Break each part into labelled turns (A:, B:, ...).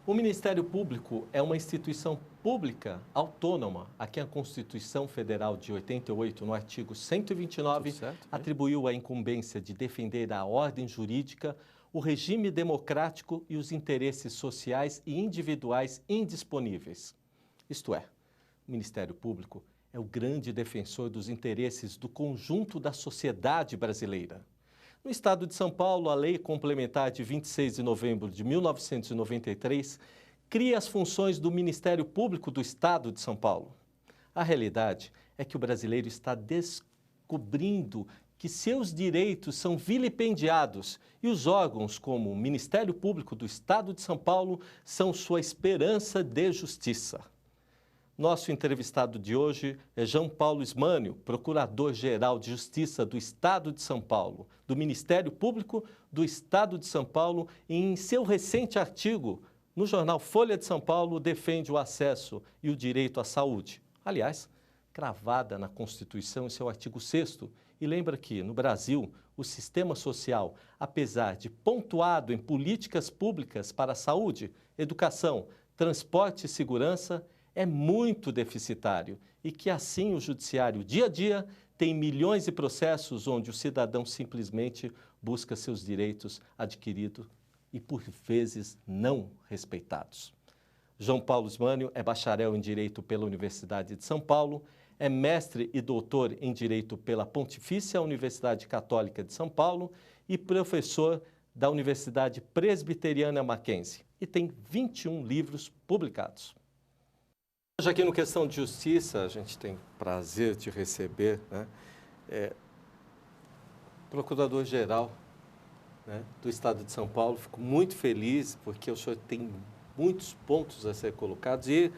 A: O Ministério Público é uma instituição pública autônoma a quem a Constituição Federal de 88, no artigo 129, atribuiu a incumbência de defender a ordem jurídica, o regime democrático e os interesses sociais e individuais indisponíveis. Isto é, o Ministério Público é o grande defensor dos interesses do conjunto da sociedade brasileira. No Estado de São Paulo, a Lei Complementar de 26 de novembro de 1993 cria as funções do Ministério Público do Estado de São Paulo. A realidade é que o brasileiro está descobrindo que seus direitos são vilipendiados e os órgãos como o Ministério Público do Estado de São Paulo são sua esperança de justiça. Nosso entrevistado de hoje é João Paulo Ismânio, Procurador-Geral de Justiça do Estado de São Paulo, do Ministério Público do Estado de São Paulo, e em seu recente artigo no jornal Folha de São Paulo defende o acesso e o direito à saúde. Aliás, cravada na Constituição em seu artigo 6º, e lembra que, no Brasil, o sistema social, apesar de pontuado em políticas públicas para a saúde, educação, transporte e segurança, é muito deficitário e que, assim, o judiciário, dia a dia, tem milhões de processos onde o cidadão simplesmente busca seus direitos adquiridos e, por vezes, não respeitados. João Paulo Ismânio é bacharel em Direito pela Universidade de São Paulo, é mestre e doutor em Direito pela Pontifícia Universidade Católica de São Paulo e professor da Universidade Presbiteriana Mackenzie e tem 21 livros publicados. Hoje aqui no Questão de Justiça, a gente tem prazer de receber, né, Procurador-Geral, né, do Estado de São Paulo. Fico muito feliz porque o senhor tem muitos pontos a ser colocados e,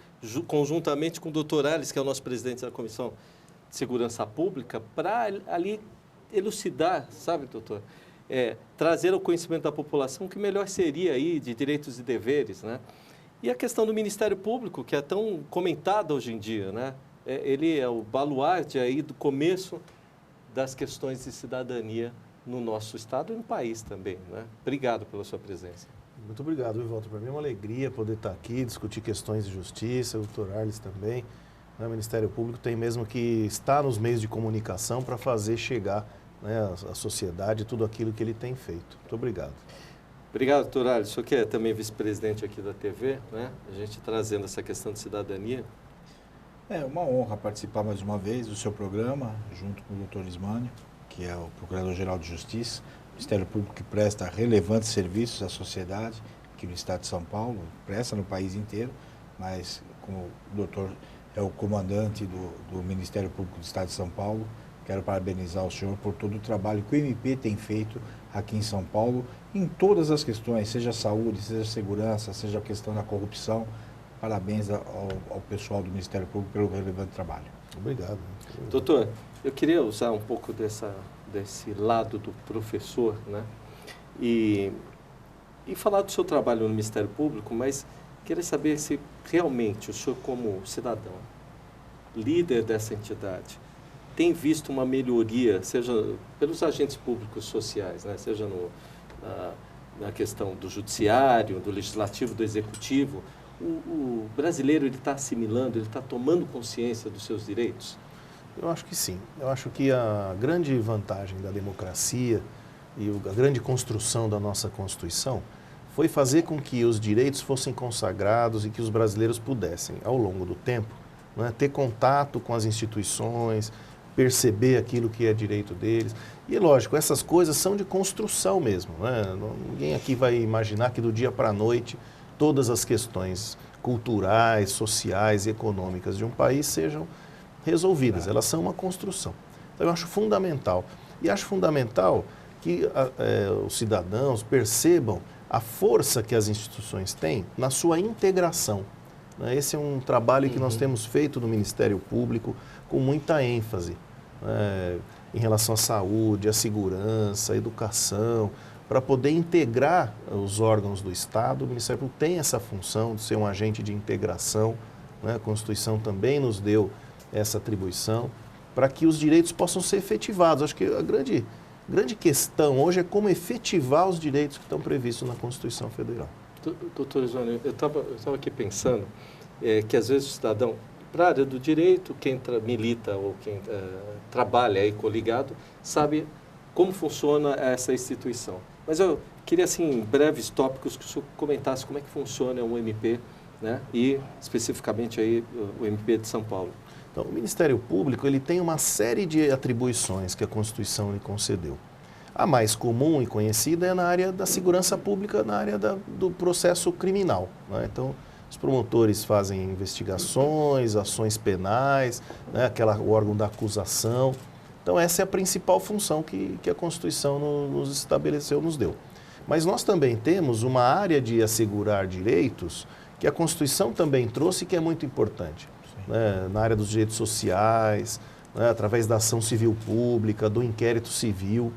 A: conjuntamente com o doutor Ales, que é o nosso presidente da Comissão de Segurança Pública, para ali elucidar, sabe, doutor, trazer ao conhecimento da população o que melhor seria aí de direitos e deveres, né? E a questão do Ministério Público, que é tão comentada hoje em dia, né? Ele é o baluarte aí do começo das questões de cidadania no nosso Estado e no país também, né? Obrigado pela sua presença.
B: Muito obrigado, Ivaldo. Para mim é uma alegria poder estar aqui, discutir questões de justiça, o doutor Arles também. O Ministério Público tem mesmo que estar nos meios de comunicação para fazer chegar, né, à sociedade tudo aquilo que ele tem feito. Muito obrigado.
A: Obrigado, doutor Arles. O senhor que é também vice-presidente aqui da TV, né? A gente trazendo essa questão de cidadania.
C: É uma honra participar mais uma vez do seu programa, junto com o doutor Ismânio, que é o Procurador-Geral de Justiça, Ministério Público que presta relevantes serviços à sociedade, aqui no Estado de São Paulo, presta no país inteiro, mas como o doutor é o comandante do Ministério Público do Estado de São Paulo, quero parabenizar o senhor por todo o trabalho que o MP tem feito aqui em São Paulo, em todas as questões, seja saúde, seja segurança, seja a questão da corrupção. Parabéns ao pessoal do Ministério Público pelo relevante trabalho.
B: Obrigado.
A: Doutor, eu queria usar um pouco desse lado do professor, né? E falar do seu trabalho no Ministério Público, mas queria saber se realmente o senhor, como cidadão, líder dessa entidade, tem visto uma melhoria, seja pelos agentes públicos sociais, né? Seja na questão do judiciário, do legislativo, do executivo. O brasileiro está assimilando, ele está tomando consciência dos seus direitos?
B: Eu acho que sim. Eu acho que a grande vantagem da democracia e a grande construção da nossa Constituição foi fazer com que os direitos fossem consagrados e que os brasileiros pudessem, ao longo do tempo, né, ter contato com as instituições, perceber aquilo que é direito deles. E, lógico, essas coisas são de construção mesmo, né? Ninguém aqui vai imaginar que do dia para a noite todas as questões culturais, sociais e econômicas de um país sejam resolvidas. Elas são uma construção. Então, eu acho fundamental. E acho fundamental que os cidadãos percebam a força que as instituições têm na sua integração. Esse é um trabalho que nós temos feito no Ministério Público com muita ênfase, em relação à saúde, à segurança, à educação, para poder integrar os órgãos do Estado. O Ministério Público tem essa função de ser um agente de integração, né? A Constituição também nos deu essa atribuição, para que os direitos possam ser efetivados. Acho que a grande questão hoje é como efetivar os direitos que estão previstos na Constituição Federal.
A: Doutor João, eu estava aqui pensando que às vezes o cidadão, para a área do direito, quem milita ou quem trabalha aí coligado, sabe como funciona essa instituição. Mas eu queria, assim, em breves tópicos, que o senhor comentasse como é que funciona o MP, né? E especificamente aí o MP de São Paulo.
B: Então, o Ministério Público ele tem uma série de atribuições que a Constituição lhe concedeu. A mais comum e conhecida é na área da segurança pública, na área do processo criminal, né? Então, os promotores fazem investigações, ações penais, né? O órgão da acusação. Então, essa é a principal função que a Constituição nos estabeleceu, nos deu. Mas nós também temos uma área de assegurar direitos que a Constituição também trouxe, que é muito importante, né? Na área dos direitos sociais, né? Através da ação civil pública, do inquérito civil.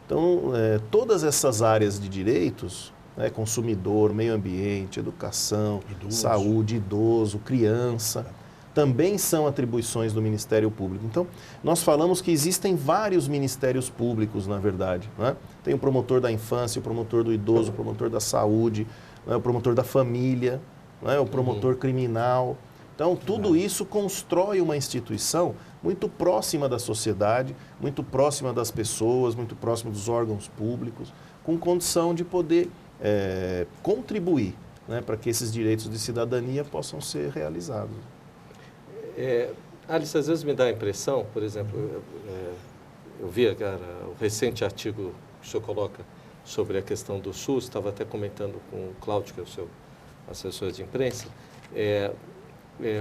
B: Então, todas essas áreas de direitos, né? Consumidor, meio ambiente, educação, saúde, idoso, criança, também são atribuições do Ministério Público. Então, nós falamos que existem vários ministérios públicos, na verdade, né? Tem o promotor da infância, o promotor do idoso, o promotor da saúde, né? O promotor da família, né? O promotor criminal. Então, tudo isso constrói uma instituição muito próxima da sociedade, muito próxima das pessoas, muito próxima dos órgãos públicos, com condição de poder contribuir, né? Para que esses direitos de cidadania possam ser realizados.
A: Alice, às vezes me dá a impressão, por exemplo, eu vi o recente artigo que o senhor coloca sobre a questão do SUS, estava até comentando com o Cláudio, que é o seu assessor de imprensa,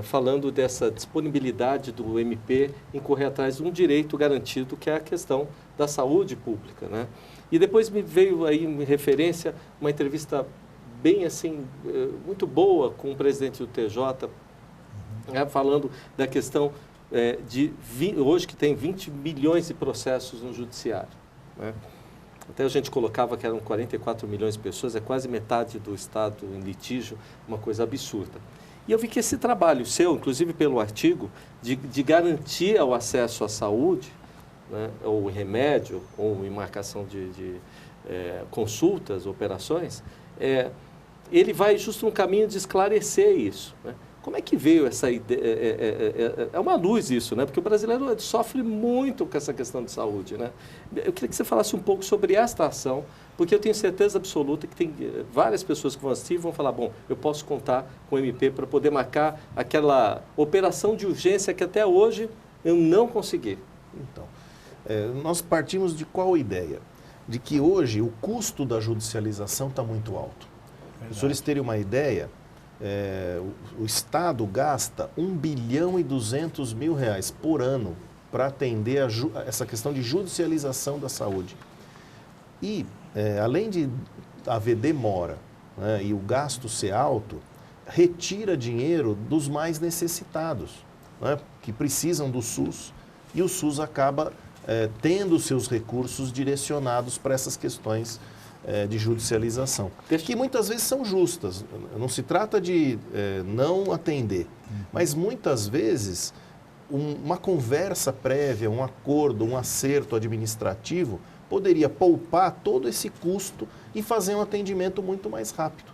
A: falando dessa disponibilidade do MP em correr atrás de um direito garantido, que é a questão da saúde pública, né? E depois me veio aí em referência uma entrevista bem assim, muito boa com o presidente do TJ, falando da questão hoje que tem 20 milhões de processos no judiciário, né? Até a gente colocava que eram 44 milhões de pessoas, é quase metade do Estado em litígio, uma coisa absurda. E eu vi que esse trabalho seu, inclusive pelo artigo, de garantir o acesso à saúde, né, ou remédio, ou em marcação de consultas, operações, ele vai justo no caminho de esclarecer isso, né? Como é que veio essa ideia? É uma luz isso, né? Porque o brasileiro sofre muito com essa questão de saúde, né? Eu queria que você falasse um pouco sobre esta ação, porque eu tenho certeza absoluta que tem várias pessoas que vão assistir e vão falar, bom, eu posso contar com o MP para poder marcar aquela operação de urgência que até hoje eu não consegui.
B: Então, nós partimos de qual ideia? De que hoje o custo da judicialização está muito alto. Para os senhores terem uma ideia, o Estado gasta R$ 1,2 bilhão por ano para atender essa questão de judicialização da saúde. E, além de haver demora, né, e o gasto ser alto, retira dinheiro dos mais necessitados, né, que precisam do SUS, e o SUS acaba tendo seus recursos direcionados para essas questões de judicialização, que muitas vezes são justas. Não se trata de não atender, mas muitas vezes uma conversa prévia, um acordo, um acerto administrativo poderia poupar todo esse custo e fazer um atendimento muito mais rápido.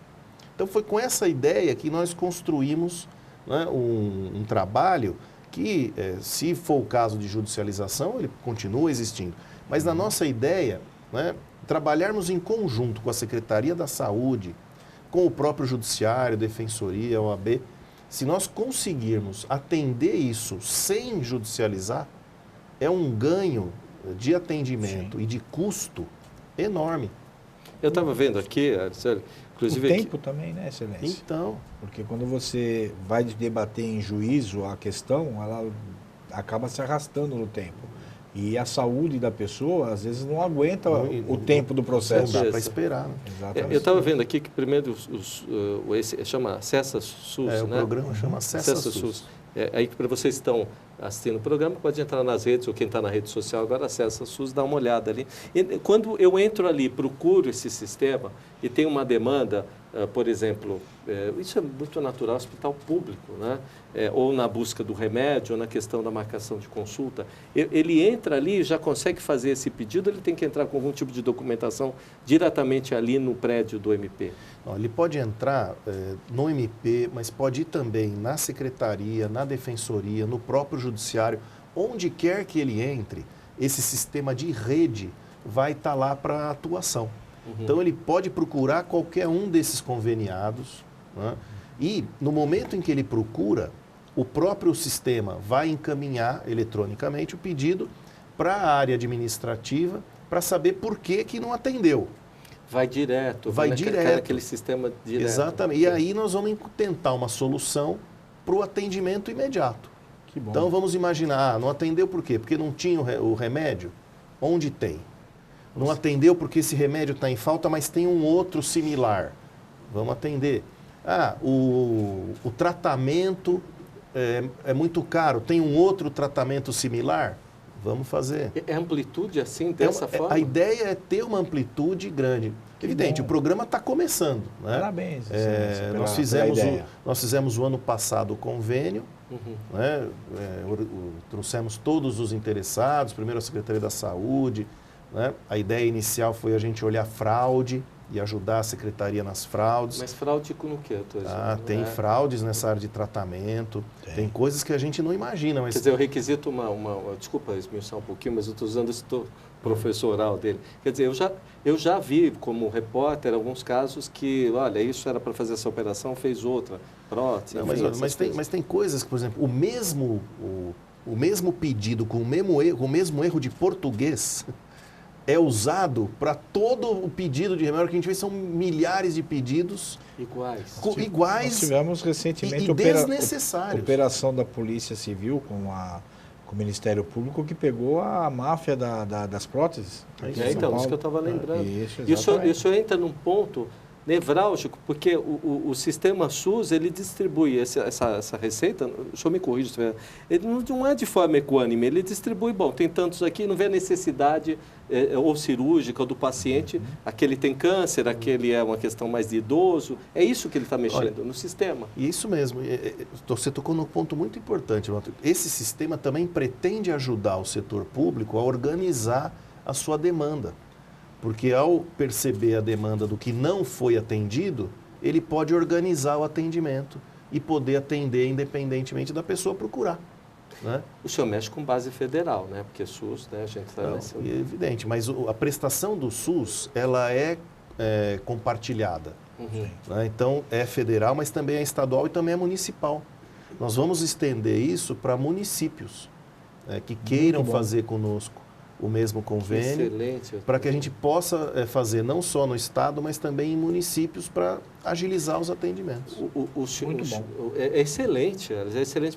B: Então foi com essa ideia que nós construímos, né, um trabalho que, se for o caso de judicialização, ele continua existindo. Mas na nossa ideia, né, trabalharmos em conjunto com a Secretaria da Saúde, com o próprio Judiciário, Defensoria, OAB, se nós conseguirmos atender isso sem judicializar, é um ganho de atendimento e de custo enorme.
A: Eu estava vendo aqui, inclusive...
C: O tempo também, né, Excelência?
B: Então...
C: Porque quando você vai debater em juízo a questão, ela acaba se arrastando no tempo. E a saúde da pessoa, às vezes, não aguenta o tempo do processo.
B: Não dá para esperar, né?
A: Exatamente. Eu estava vendo aqui que primeiro chama Acessa SUS, né?
B: O programa chama Acessa SUS.
A: Aí para vocês que estão assistindo o programa, pode entrar nas redes, ou quem está na rede social agora, Acessa SUS, dá uma olhada ali. E quando eu entro ali, procuro esse sistema e tem uma demanda, por exemplo, isso é muito natural, hospital público, né? Ou na busca do remédio, ou na questão da marcação de consulta, ele entra ali e já consegue fazer esse pedido, ele tem que entrar com algum tipo de documentação diretamente ali no prédio do MP?
B: Não, ele pode entrar no MP, mas pode ir também na secretaria, na defensoria, no próprio judiciário, onde quer que ele entre, esse sistema de rede vai estar lá para atuação. Então, ele pode procurar qualquer um desses conveniados, né? E, no momento em que ele procura, o próprio sistema vai encaminhar eletronicamente o pedido para a área administrativa para saber por que não atendeu.
A: Vai direto.
B: Vai direto.
A: Aquele sistema direto.
B: Exatamente. E aí nós vamos tentar uma solução para o atendimento imediato.
C: Que bom.
B: Então, vamos imaginar, não atendeu por quê? Porque não tinha o remédio? Onde tem? Não atendeu porque esse remédio está em falta, mas tem um outro similar. Vamos atender. O tratamento é muito caro, tem um outro tratamento similar? Vamos fazer.
A: É amplitude assim, dessa forma?
B: A ideia é ter uma amplitude grande. Evidente, o programa está começando. Né?
C: Parabéns.
B: Nós fizemos o ano passado o convênio, né? Trouxemos todos os interessados, primeiro a Secretaria da Saúde. Né? A ideia inicial foi a gente olhar fraude e ajudar a secretaria nas fraudes.
A: Mas fraude com o quê?
B: Tem fraudes nessa área de tratamento, tem coisas que a gente não imagina. Mas...
A: Quer dizer, o requisito, desculpa esmiuçar um pouquinho, mas eu estou usando esse professoral dele. Quer dizer, eu já vi como repórter alguns casos que, olha, isso era para fazer essa operação, fez outra, prótese.
B: Mas tem coisas que, por exemplo, o mesmo pedido com o mesmo erro de português é usado para todo o pedido de remédio que a gente vê, são milhares de pedidos
A: iguais.
C: Nós tivemos recentemente
B: desnecessários.
C: Operação da Polícia Civil com o Ministério Público que pegou a máfia das próteses.
A: Então, isso que eu estava lembrando.
C: Isso
A: entra num ponto nevrálgico, porque o sistema SUS, ele distribui essa receita, o senhor me corrija, ele não é de forma equânime, ele distribui, tem tantos aqui, não vê a necessidade ou cirúrgica ou do paciente, aquele tem câncer, aquele é uma questão mais de idoso, é isso que ele está mexendo no sistema.
B: Isso mesmo, você tocou num ponto muito importante, esse sistema também pretende ajudar o setor público a organizar a sua demanda. Porque ao perceber a demanda do que não foi atendido, ele pode organizar o atendimento e poder atender independentemente da pessoa procurar. Né?
A: O senhor mexe com base federal, né? Porque SUS, né? A gente está nesse...
B: É evidente, mas a prestação do SUS, ela é compartilhada. Né? Então, é federal, mas também é estadual e também é municipal. Nós vamos estender isso para municípios que queiram fazer conosco o mesmo convênio, para que a gente possa fazer não só no Estado, mas também em municípios para agilizar os atendimentos.
A: Muito bom. É excelente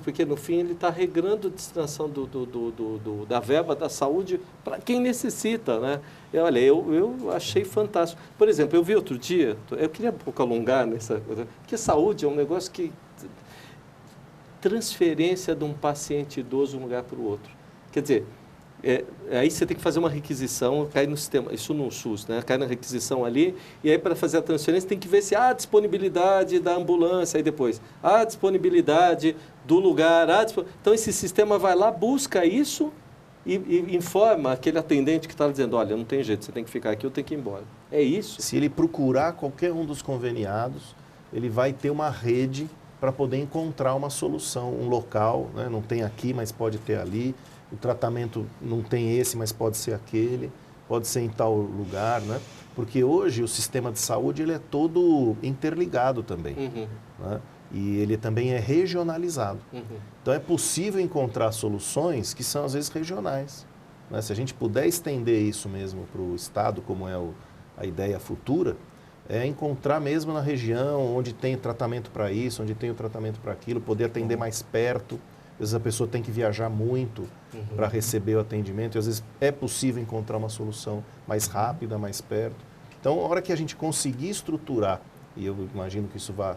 A: porque no fim ele está regrando a destinação da verba da saúde para quem necessita, né? Olha, eu achei fantástico. Por exemplo, eu vi outro dia, eu queria um pouco alongar nessa coisa, porque saúde é um negócio que... transferência de um paciente idoso de um lugar para o outro. Quer dizer... aí você tem que fazer uma requisição, cai no sistema, isso no SUS, né? Cai na requisição ali, e aí para fazer a transferência tem que ver se há disponibilidade da ambulância, aí depois, há disponibilidade do lugar, então esse sistema vai lá, busca isso e informa aquele atendente que está dizendo, olha, não tem jeito, você tem que ficar aqui, eu tenho que ir embora. É isso?
B: Se ele procurar qualquer um dos conveniados, ele vai ter uma rede para poder encontrar uma solução, um local, né? Não tem aqui, mas pode ter ali. O tratamento não tem esse, mas pode ser aquele, pode ser em tal lugar, né? Porque hoje o sistema de saúde ele é todo interligado também, né? E ele também é regionalizado. Então é possível encontrar soluções que são às vezes regionais, né? Se a gente puder estender isso mesmo para o Estado, como é a ideia futura, é encontrar mesmo na região onde tem tratamento para isso, onde tem o tratamento para aquilo, poder atender mais perto. Às vezes a pessoa tem que viajar muito para receber o atendimento, e às vezes é possível encontrar uma solução mais rápida, mais perto. Então, a hora que a gente conseguir estruturar, e eu imagino que isso vai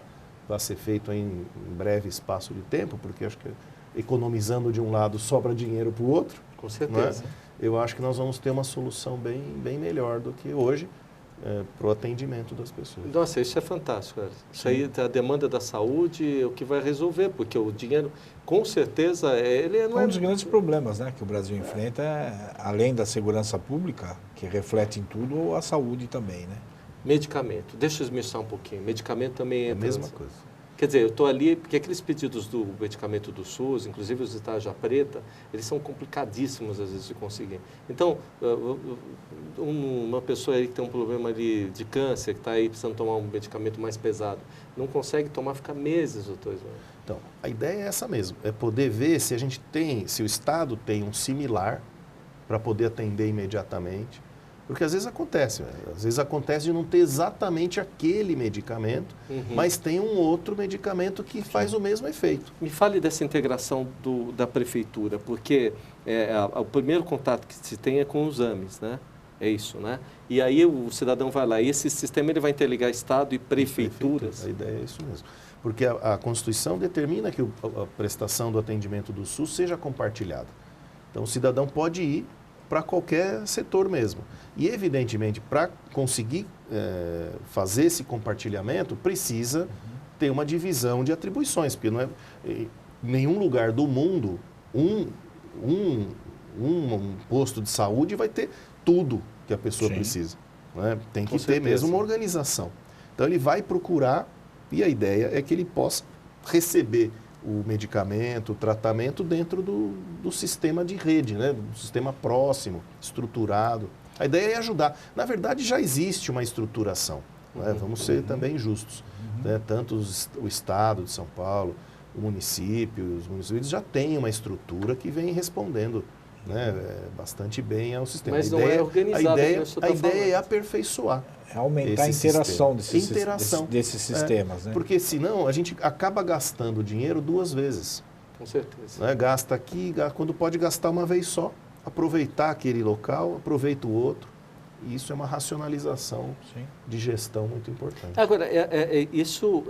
B: ser feito em breve espaço de tempo, porque acho que economizando de um lado sobra dinheiro para o outro.
A: Com certeza.
B: Né? Eu acho que nós vamos ter uma solução bem melhor do que hoje. para o atendimento das pessoas.
A: Nossa, isso é fantástico, cara. Isso aí, a demanda da saúde é o que vai resolver, porque o dinheiro, com certeza, ele não é...
C: Um dos grandes problemas, né, que o Brasil enfrenta, além da segurança pública, que reflete em tudo, a saúde também, né?
A: Medicamento. Deixa eu esmiuçar um pouquinho. Medicamento também
B: É a mesma coisa.
A: Quer dizer, eu estou ali, porque aqueles pedidos do medicamento do SUS, inclusive os de tarja preta, eles são complicadíssimos às vezes de conseguir. Então, uma pessoa aí que tem um problema ali de câncer, que está aí precisando tomar um medicamento mais pesado, não consegue tomar, fica meses, doutor Ismael.
B: Então, a ideia é essa mesmo, é poder ver se a gente tem, se o Estado tem um similar para poder atender imediatamente. Porque às vezes acontece de não ter exatamente aquele medicamento, mas tem um outro medicamento que faz o mesmo efeito.
A: Me fale dessa integração da prefeitura, porque o primeiro contato que se tem é com os AMEs, né? É isso, né? E aí o cidadão vai lá, e esse sistema ele vai interligar Estado e prefeituras?
B: A ideia é isso mesmo. Porque a Constituição determina que a prestação do atendimento do SUS seja compartilhada. Então o cidadão pode ir para qualquer setor mesmo. E, evidentemente, para conseguir fazer esse compartilhamento, precisa ter uma divisão de atribuições, porque não é, em nenhum lugar do mundo um posto de saúde vai ter tudo que a pessoa precisa. Né? Tem que ter mesmo uma organização. Então, ele vai procurar, e a ideia é que ele possa receber o medicamento, o tratamento dentro do sistema de rede, né? Do sistema próximo, estruturado. A ideia é ajudar. Na verdade, já existe uma estruturação. Né? Vamos ser também justos. Né? Tanto o Estado de São Paulo, o município, os municípios já têm uma estrutura que vem respondendo, né, bastante bem ao sistema.
A: Mas não é organizado.
B: A ideia é aperfeiçoar.
C: É aumentar a interação desses sistemas. Né?
B: Porque senão a gente acaba gastando dinheiro duas vezes.
A: Com certeza.
B: Né? Gasta aqui, quando pode gastar uma vez só. Aproveitar aquele local, aproveita o outro. E isso é uma racionalização de gestão muito importante.
A: Agora, isso,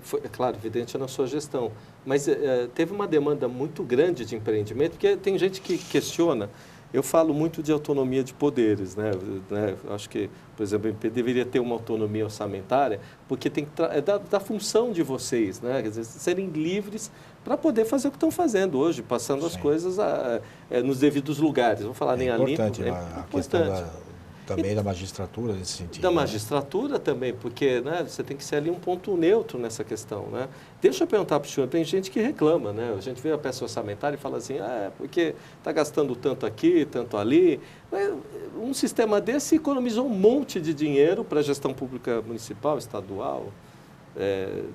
A: foi, claro, evidente na sua gestão, mas teve uma demanda muito grande de empreendimento, porque tem gente que questiona. Eu falo muito de autonomia de poderes, né? Acho que, por exemplo, o MP deveria ter uma autonomia orçamentária, porque tem que da função de vocês, né? Quer dizer, serem livres para poder fazer o que estão fazendo hoje, passando as coisas nos devidos lugares. Vamos falar nem a limpo.
C: A questão também da magistratura nesse sentido.
A: Da magistratura também, porque, né, você tem que ser ali um ponto neutro nessa questão, né? Deixa eu perguntar para o senhor, tem gente que reclama, né? A gente vê a peça orçamentária e fala assim, porque está gastando tanto aqui, tanto ali. Um sistema desse economizou um monte de dinheiro para a gestão pública municipal, estadual,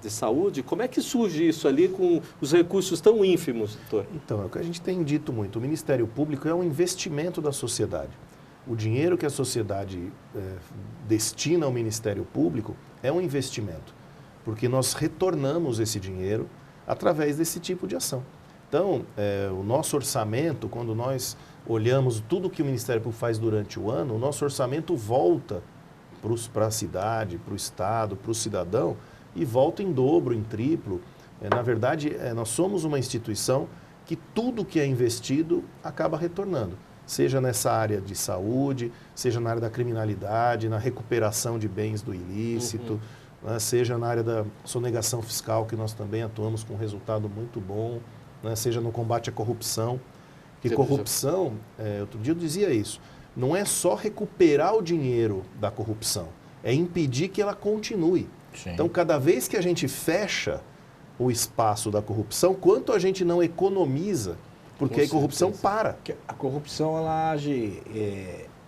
A: de saúde. Como é que surge isso ali com os recursos tão ínfimos, doutor?
B: Então, é o que a gente tem dito muito, o Ministério Público é um investimento da sociedade. O dinheiro que a sociedade destina ao Ministério Público é um investimento, porque nós retornamos esse dinheiro através desse tipo de ação. Então, o nosso orçamento, quando nós olhamos tudo que o Ministério Público faz durante o ano, o nosso orçamento volta para a cidade, para o Estado, para o cidadão, e volta em dobro, em triplo. Na verdade, nós somos uma instituição que tudo que é investido acaba retornando. Seja nessa área de saúde, seja na área da criminalidade, na recuperação de bens do ilícito, né, seja na área da sonegação fiscal, que nós também atuamos com um resultado muito bom, né, seja no combate à corrupção. Porque corrupção, outro dia eu dizia isso, não é só recuperar o dinheiro da corrupção, é impedir que ela continue. Então, cada vez que a gente fecha o espaço da corrupção, quanto a gente não economiza, porque a corrupção para.
C: A corrupção ela age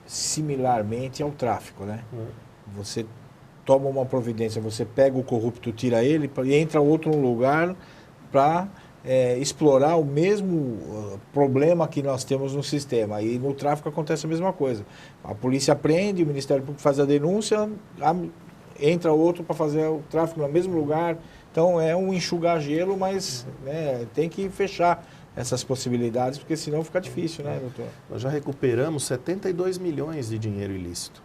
C: similarmente ao tráfico, né? Você toma uma providência, você pega o corrupto, tira ele e entra outro no lugar para explorar o mesmo problema que nós temos no sistema. E no tráfico acontece a mesma coisa. A polícia prende, o Ministério Público faz a denúncia, entra outro para fazer o tráfico no mesmo lugar. Então é um enxugar gelo, mas tem que fechar essas possibilidades, porque senão fica difícil, né, doutor?
B: Nós já recuperamos 72 milhões de dinheiro ilícito.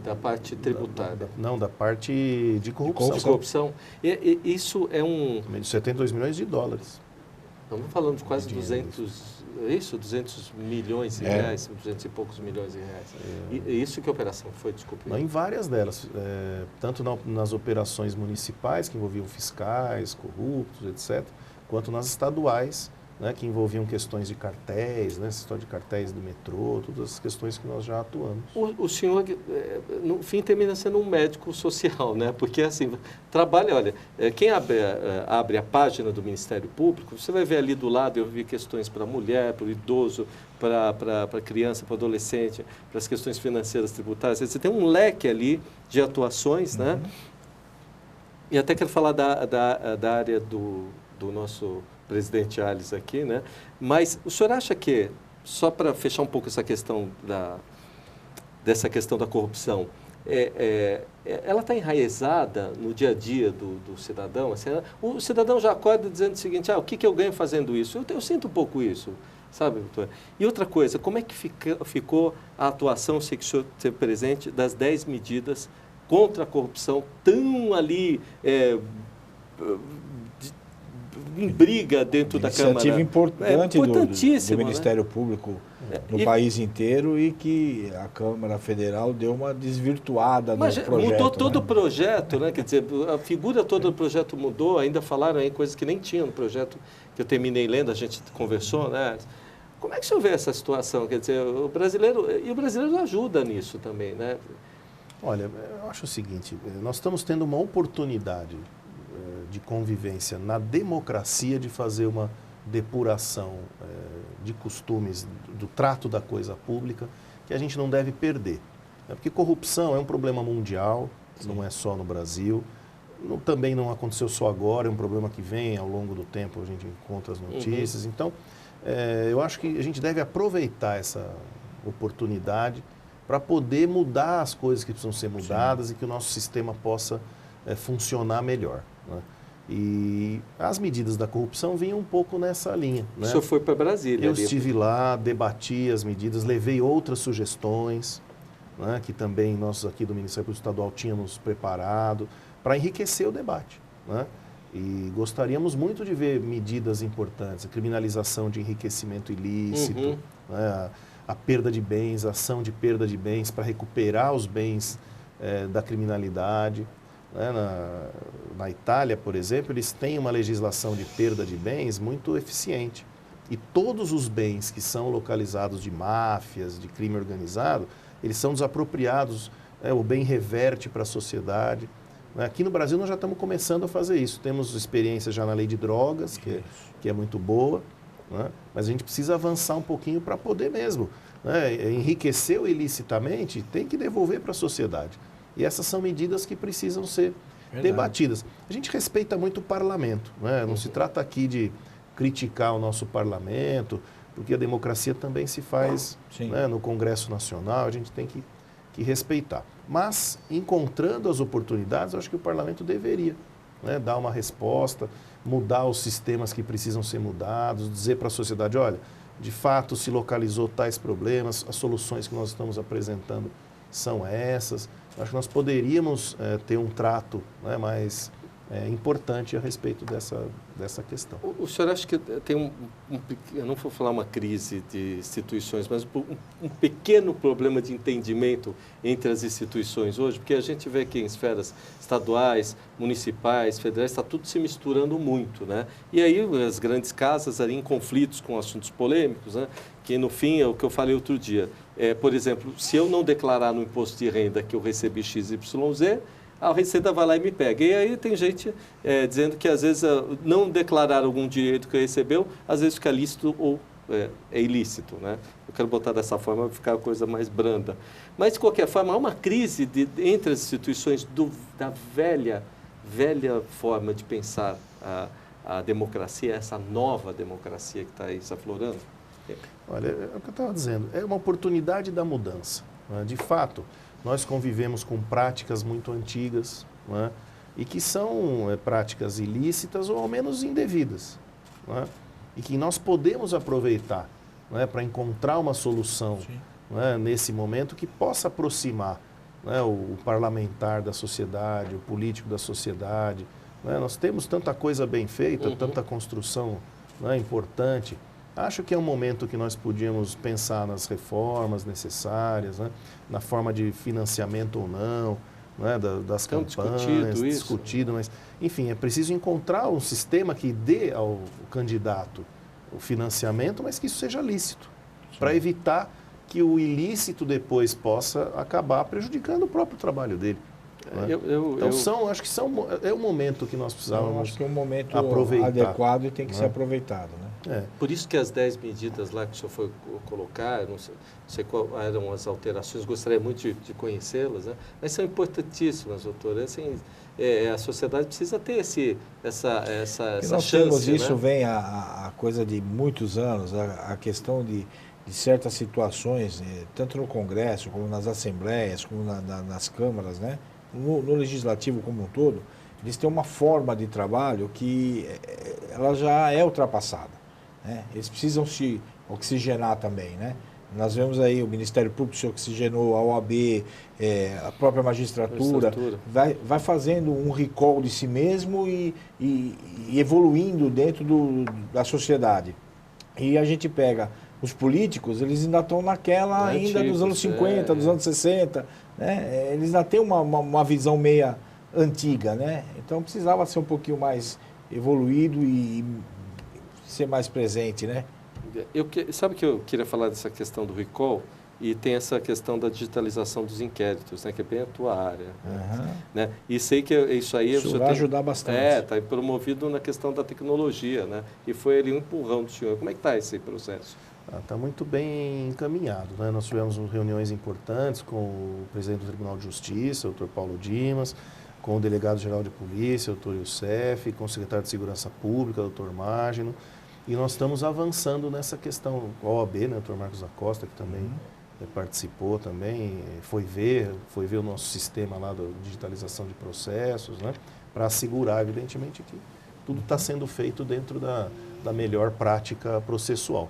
A: Da parte tributária?
B: Não, da parte de corrupção.
A: De corrupção. Isso é
B: 72 milhões de dólares.
A: Estamos falando de quase 200 isso, 200 milhões de reais, 200 e poucos milhões de reais. E isso que operação foi, desculpe?
B: Não, em várias delas, tanto nas operações municipais, que envolviam fiscais, corruptos, etc., quanto nas estaduais, né, que envolviam questões de cartéis, né, essa história de cartéis do metrô, todas as questões que nós já atuamos.
A: O senhor, no fim, termina sendo um médico social, né? Porque, assim, trabalha, olha, quem abre a página do Ministério Público, você vai ver ali do lado, eu vi questões para mulher, para o idoso, para criança, para adolescente, para as questões financeiras, tributárias. Você tem um leque ali de atuações, né? E até quero falar da área do nosso presidente Alys aqui, né? Mas o senhor acha que, só para fechar um pouco essa questão dessa questão da corrupção, ela está enraizada no dia a dia do cidadão? Assim, o cidadão já acorda dizendo o seguinte, o que eu ganho fazendo isso? Eu sinto um pouco isso, sabe, doutor? E outra coisa, como é que ficou a atuação, sei que o senhor teve presente, das 10 medidas contra a corrupção, tão ali em briga dentro da Câmara.
C: Iniciativa importante do Ministério
A: né?
C: Público no país inteiro e que a Câmara Federal deu uma desvirtuada no projeto.
A: Mudou todo o projeto, né? Quer dizer, a figura toda do projeto mudou, ainda falaram aí coisas que nem tinham no projeto que eu terminei lendo, a gente conversou, né? Como é que o senhor vê essa situação? Quer dizer, o brasileiro ajuda nisso também, né?
B: Olha, eu acho o seguinte, nós estamos tendo uma oportunidade de convivência na democracia de fazer uma depuração de costumes, do trato da coisa pública, que a gente não deve perder. Porque corrupção é um problema mundial, não é só no Brasil, também não aconteceu só agora, é um problema que vem ao longo do tempo, a gente encontra as notícias. Então, eu acho que a gente deve aproveitar essa oportunidade para poder mudar as coisas que precisam ser mudadas e que o nosso sistema possa funcionar melhor, né? E as medidas da corrupção vinham um pouco nessa linha, né?
A: O senhor foi para Brasília.
B: Eu estive lá, debati as medidas, levei outras sugestões, né, que também nós aqui do Ministério Público Estadual tínhamos preparado para enriquecer o debate, né? E gostaríamos muito de ver medidas importantes, a criminalização de enriquecimento ilícito, né, a perda de bens, a ação de perda de bens para recuperar os bens da criminalidade. Na Itália, por exemplo, eles têm uma legislação de perda de bens muito eficiente. E todos os bens que são localizados de máfias, de crime organizado, eles são desapropriados, o bem reverte para a sociedade. Aqui no Brasil nós já estamos começando a fazer isso. Temos experiência já na lei de drogas, que é muito boa, né? Mas a gente precisa avançar um pouquinho para poder mesmo, né? Enriqueceu ilicitamente, tem que devolver para a sociedade. E essas são medidas que precisam ser debatidas. A gente respeita muito o parlamento, né? Não se trata aqui de criticar o nosso parlamento, porque a democracia também se faz, né, no Congresso Nacional, a gente tem que respeitar. Mas, encontrando as oportunidades, eu acho que o parlamento deveria, né, dar uma resposta, mudar os sistemas que precisam ser mudados, dizer para a sociedade, olha, de fato se localizou tais problemas, as soluções que nós estamos apresentando são essas. Acho que nós poderíamos ter um trato, né, mais importante a respeito dessa questão.
A: O senhor acha que tem eu não vou falar uma crise de instituições, mas um pequeno problema de entendimento entre as instituições hoje? Porque a gente vê que em esferas estaduais, municipais, federais, está tudo se misturando muito, né? E aí as grandes casas ali em conflitos com assuntos polêmicos, né? Que no fim é o que eu falei outro dia. Por exemplo, se eu não declarar no imposto de renda que eu recebi XYZ, a Receita vai lá e me pega. E aí tem gente dizendo que às vezes não declarar algum direito que recebeu, às vezes fica lícito ou é ilícito, né? Eu quero botar dessa forma para ficar a coisa mais branda. Mas, de qualquer forma, há uma crise entre as instituições da velha forma de pensar a democracia, essa nova democracia que está aí se aflorando.
B: Olha, é o que eu estava dizendo, é uma oportunidade da mudança, né? De fato, nós convivemos com práticas muito antigas, né? E que são práticas ilícitas ou ao menos indevidas, né? E que nós podemos aproveitar, né, para encontrar uma solução, né, nesse momento que possa aproximar, né, o parlamentar da sociedade, o político da sociedade, né? Nós temos tanta coisa bem feita, tanta construção, né, importante Acho que é um momento que nós podíamos pensar nas reformas necessárias, né? Na forma de financiamento ou não, né? Das campanhas, discutido, mas, enfim, é preciso encontrar um sistema que dê ao candidato o financiamento, mas que isso seja lícito, para evitar que o ilícito depois possa acabar prejudicando o próprio trabalho dele. Né? Então, acho que é um momento que nós precisávamos
C: acho que é um momento
B: aproveitar,
C: adequado e tem que ser aproveitado. Né?
A: Por isso que as 10 medidas lá que o senhor foi colocar, não sei quais eram as alterações, gostaria muito de conhecê-las, né? Mas são importantíssimas, doutor. Assim, a sociedade precisa ter essa chance.
C: Isso,
A: né?
C: Vem a coisa de muitos anos, a questão de certas situações, tanto no Congresso, como nas assembleias, como nas câmaras, né? No legislativo como um todo, eles têm uma forma de trabalho que ela já é ultrapassada. Né? Eles precisam se oxigenar também. Né? Nós vemos aí o Ministério Público se oxigenou, a OAB, a própria magistratura, vai fazendo um recall de si mesmo e evoluindo dentro da sociedade. E a gente pega os políticos, eles ainda estão naquela dos anos 50, dos anos 60, né? Eles ainda têm uma visão meia antiga, né? Então precisava ser um pouquinho mais evoluído e ser mais presente, né?
A: Sabe que eu queria falar dessa questão do recall? E tem essa questão da digitalização dos inquéritos, né, que é bem a tua área. Né? E sei que isso aí...
C: Isso vai ajudar bastante.
A: Está promovido na questão da tecnologia, né? E foi ali um empurrão do senhor. Como é que está esse processo?
B: Está muito bem encaminhado. Né? Nós tivemos reuniões importantes com o presidente do Tribunal de Justiça, o Dr. Paulo Dimas, com o delegado-geral de polícia, o Dr. Youssef, com o secretário de Segurança Pública, o Dr. Mágino, e nós estamos avançando nessa questão. O OAB, né, o Dr. Marcos Acosta, que também participou também, foi ver o nosso sistema lá de digitalização de processos, né, para assegurar, evidentemente, que tudo está sendo feito dentro da melhor prática processual.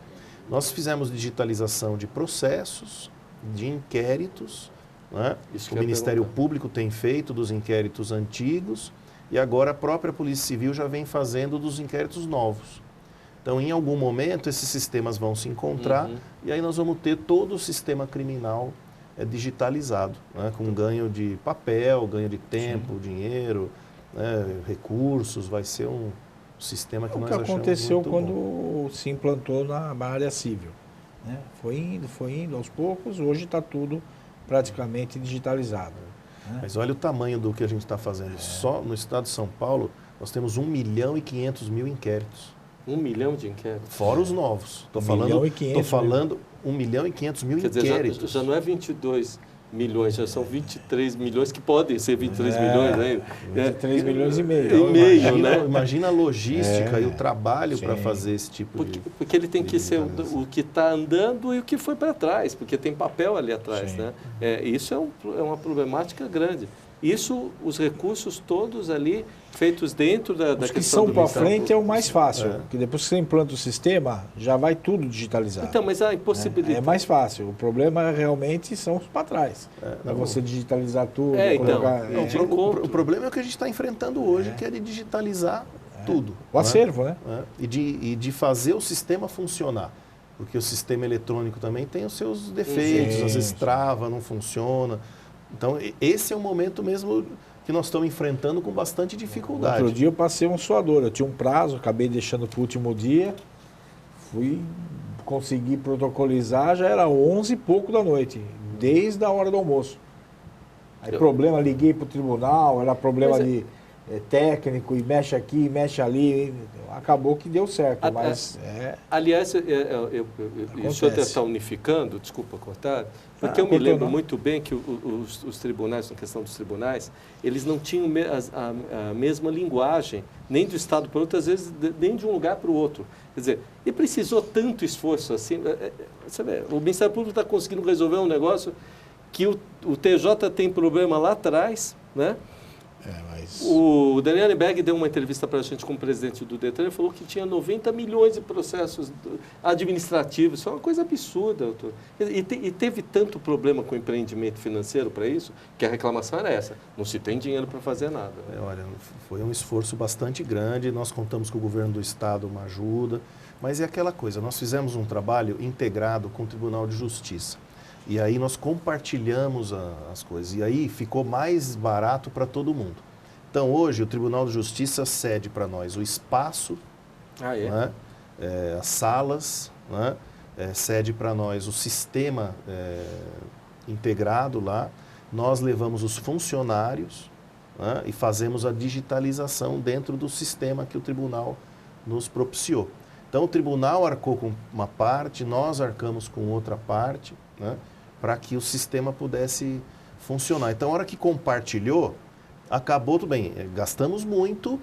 B: Nós fizemos digitalização de processos, de inquéritos, né? O Ministério Público tem feito dos inquéritos antigos e agora a própria Polícia Civil já vem fazendo dos inquéritos novos. Então, em algum momento, esses sistemas vão se encontrar e aí nós vamos ter todo o sistema criminal digitalizado, né? Com ganho de papel, ganho de tempo, dinheiro, né? Recursos, vai ser um sistema que nós achamos muito bom.
C: O que aconteceu quando se implantou na área civil. Né? Foi indo aos poucos, hoje está tudo praticamente digitalizado. Né?
B: Mas olha o tamanho do que a gente está fazendo. Só no estado de São Paulo, nós temos 1.500.000 inquéritos.
A: 1 milhão de inquéritos?
B: Fora os novos. Estou falando 1.500.000 inquéritos.
A: Já não é 22 milhões, já são 23 milhões, que podem ser 23 milhões. Né?
C: 23 milhões e meio.
B: Imagina a logística e o trabalho para fazer esse tipo de...
A: Porque ele tem que ser o que está andando e o que foi para trás, porque tem papel ali atrás. Né? Isso é uma problemática grande. Isso, os recursos todos ali feitos dentro da questão do... Os que
C: são para frente é o mais fácil, porque depois que você implanta o sistema, já vai tudo digitalizado.
A: Então, mas a impossibilidade...
C: É mais fácil, o problema realmente são os para trás. Você digitalizar tudo, colocar...
B: O problema é o que a gente está enfrentando hoje, que é de digitalizar tudo.
C: O acervo, né?
B: E de fazer o sistema funcionar. Porque o sistema eletrônico também tem os seus defeitos, às vezes trava, não funciona... Então, esse é um momento mesmo que nós estamos enfrentando com bastante dificuldade.
C: Outro dia eu passei um suador, eu tinha um prazo, acabei deixando para o último dia, consegui protocolizar, já era 11 e pouco da noite, desde a hora do almoço. Aí liguei para o tribunal, era problema técnico, e mexe aqui, mexe ali, acabou que deu certo, mas...
A: Aliás, o senhor está unificando, desculpa cortar, porque eu me lembro muito bem que os tribunais, na questão dos tribunais, eles não tinham a mesma linguagem, nem do Estado para o outro, às vezes nem de um lugar para o outro. Quer dizer, e precisou tanto esforço assim, você vê, o Ministério Público está conseguindo resolver um negócio que o TJ tem problema lá atrás, né? O Daniel Berg deu uma entrevista para a gente como presidente do Detran e falou que tinha 90 milhões de processos administrativos. Isso é uma coisa absurda, doutor. E teve tanto problema com o empreendimento financeiro para isso, que a reclamação era essa. Não se tem dinheiro para fazer nada.
B: Olha, foi um esforço bastante grande. Nós contamos com o governo do Estado uma ajuda. Mas é aquela coisa, nós fizemos um trabalho integrado com o Tribunal de Justiça. E aí nós compartilhamos as coisas. E aí ficou mais barato para todo mundo. Então hoje o Tribunal de Justiça cede para nós o espaço, né? As salas, né? Cede para nós o sistema integrado lá. Nós levamos os funcionários, né? E fazemos a digitalização dentro do sistema que o tribunal nos propiciou. Então o tribunal arcou com uma parte, nós arcamos com outra parte, né? Para que o sistema pudesse funcionar. Então a hora que compartilhou, acabou tudo bem, gastamos muito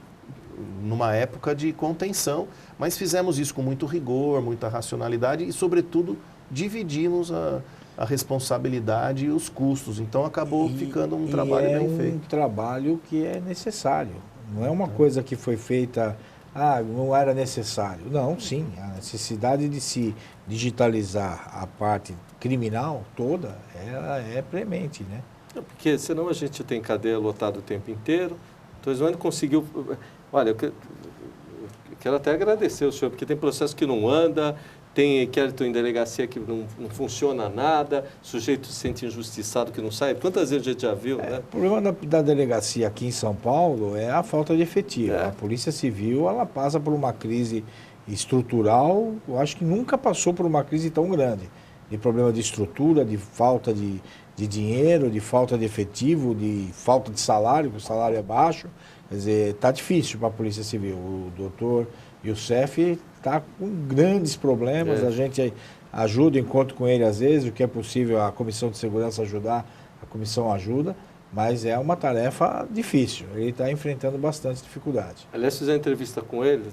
B: numa época de contenção, mas fizemos isso com muito rigor, muita racionalidade e, sobretudo, dividimos a responsabilidade e os custos. Então acabou ficando um trabalho bem feito.
C: É um trabalho que é necessário. Não é uma coisa que foi feita, não era necessário. Não, sim, a necessidade de se digitalizar a parte criminal toda, ela é premente, né?
A: Porque senão a gente tem cadeia lotada o tempo inteiro. O Osmânio conseguiu... Olha, eu quero até agradecer o senhor, porque tem processo que não anda, tem inquérito em delegacia que não funciona nada, o sujeito se sente injustiçado que não sai. Quantas vezes a gente já viu, né?
C: O problema da delegacia aqui em São Paulo é a falta de efetivo. A Polícia Civil, ela passa por uma crise estrutural, eu acho que nunca passou por uma crise tão grande. De problema de estrutura, de falta de dinheiro, de falta de efetivo, de falta de salário, porque o salário é baixo. Quer dizer, está difícil para a Polícia Civil. O doutor Youssef está com grandes problemas. A gente ajuda, encontro com ele às vezes, o que é possível a Comissão de Segurança ajudar, a comissão ajuda, mas é uma tarefa difícil. Ele está enfrentando bastante dificuldade.
A: Aliás, fiz uma entrevista com ele,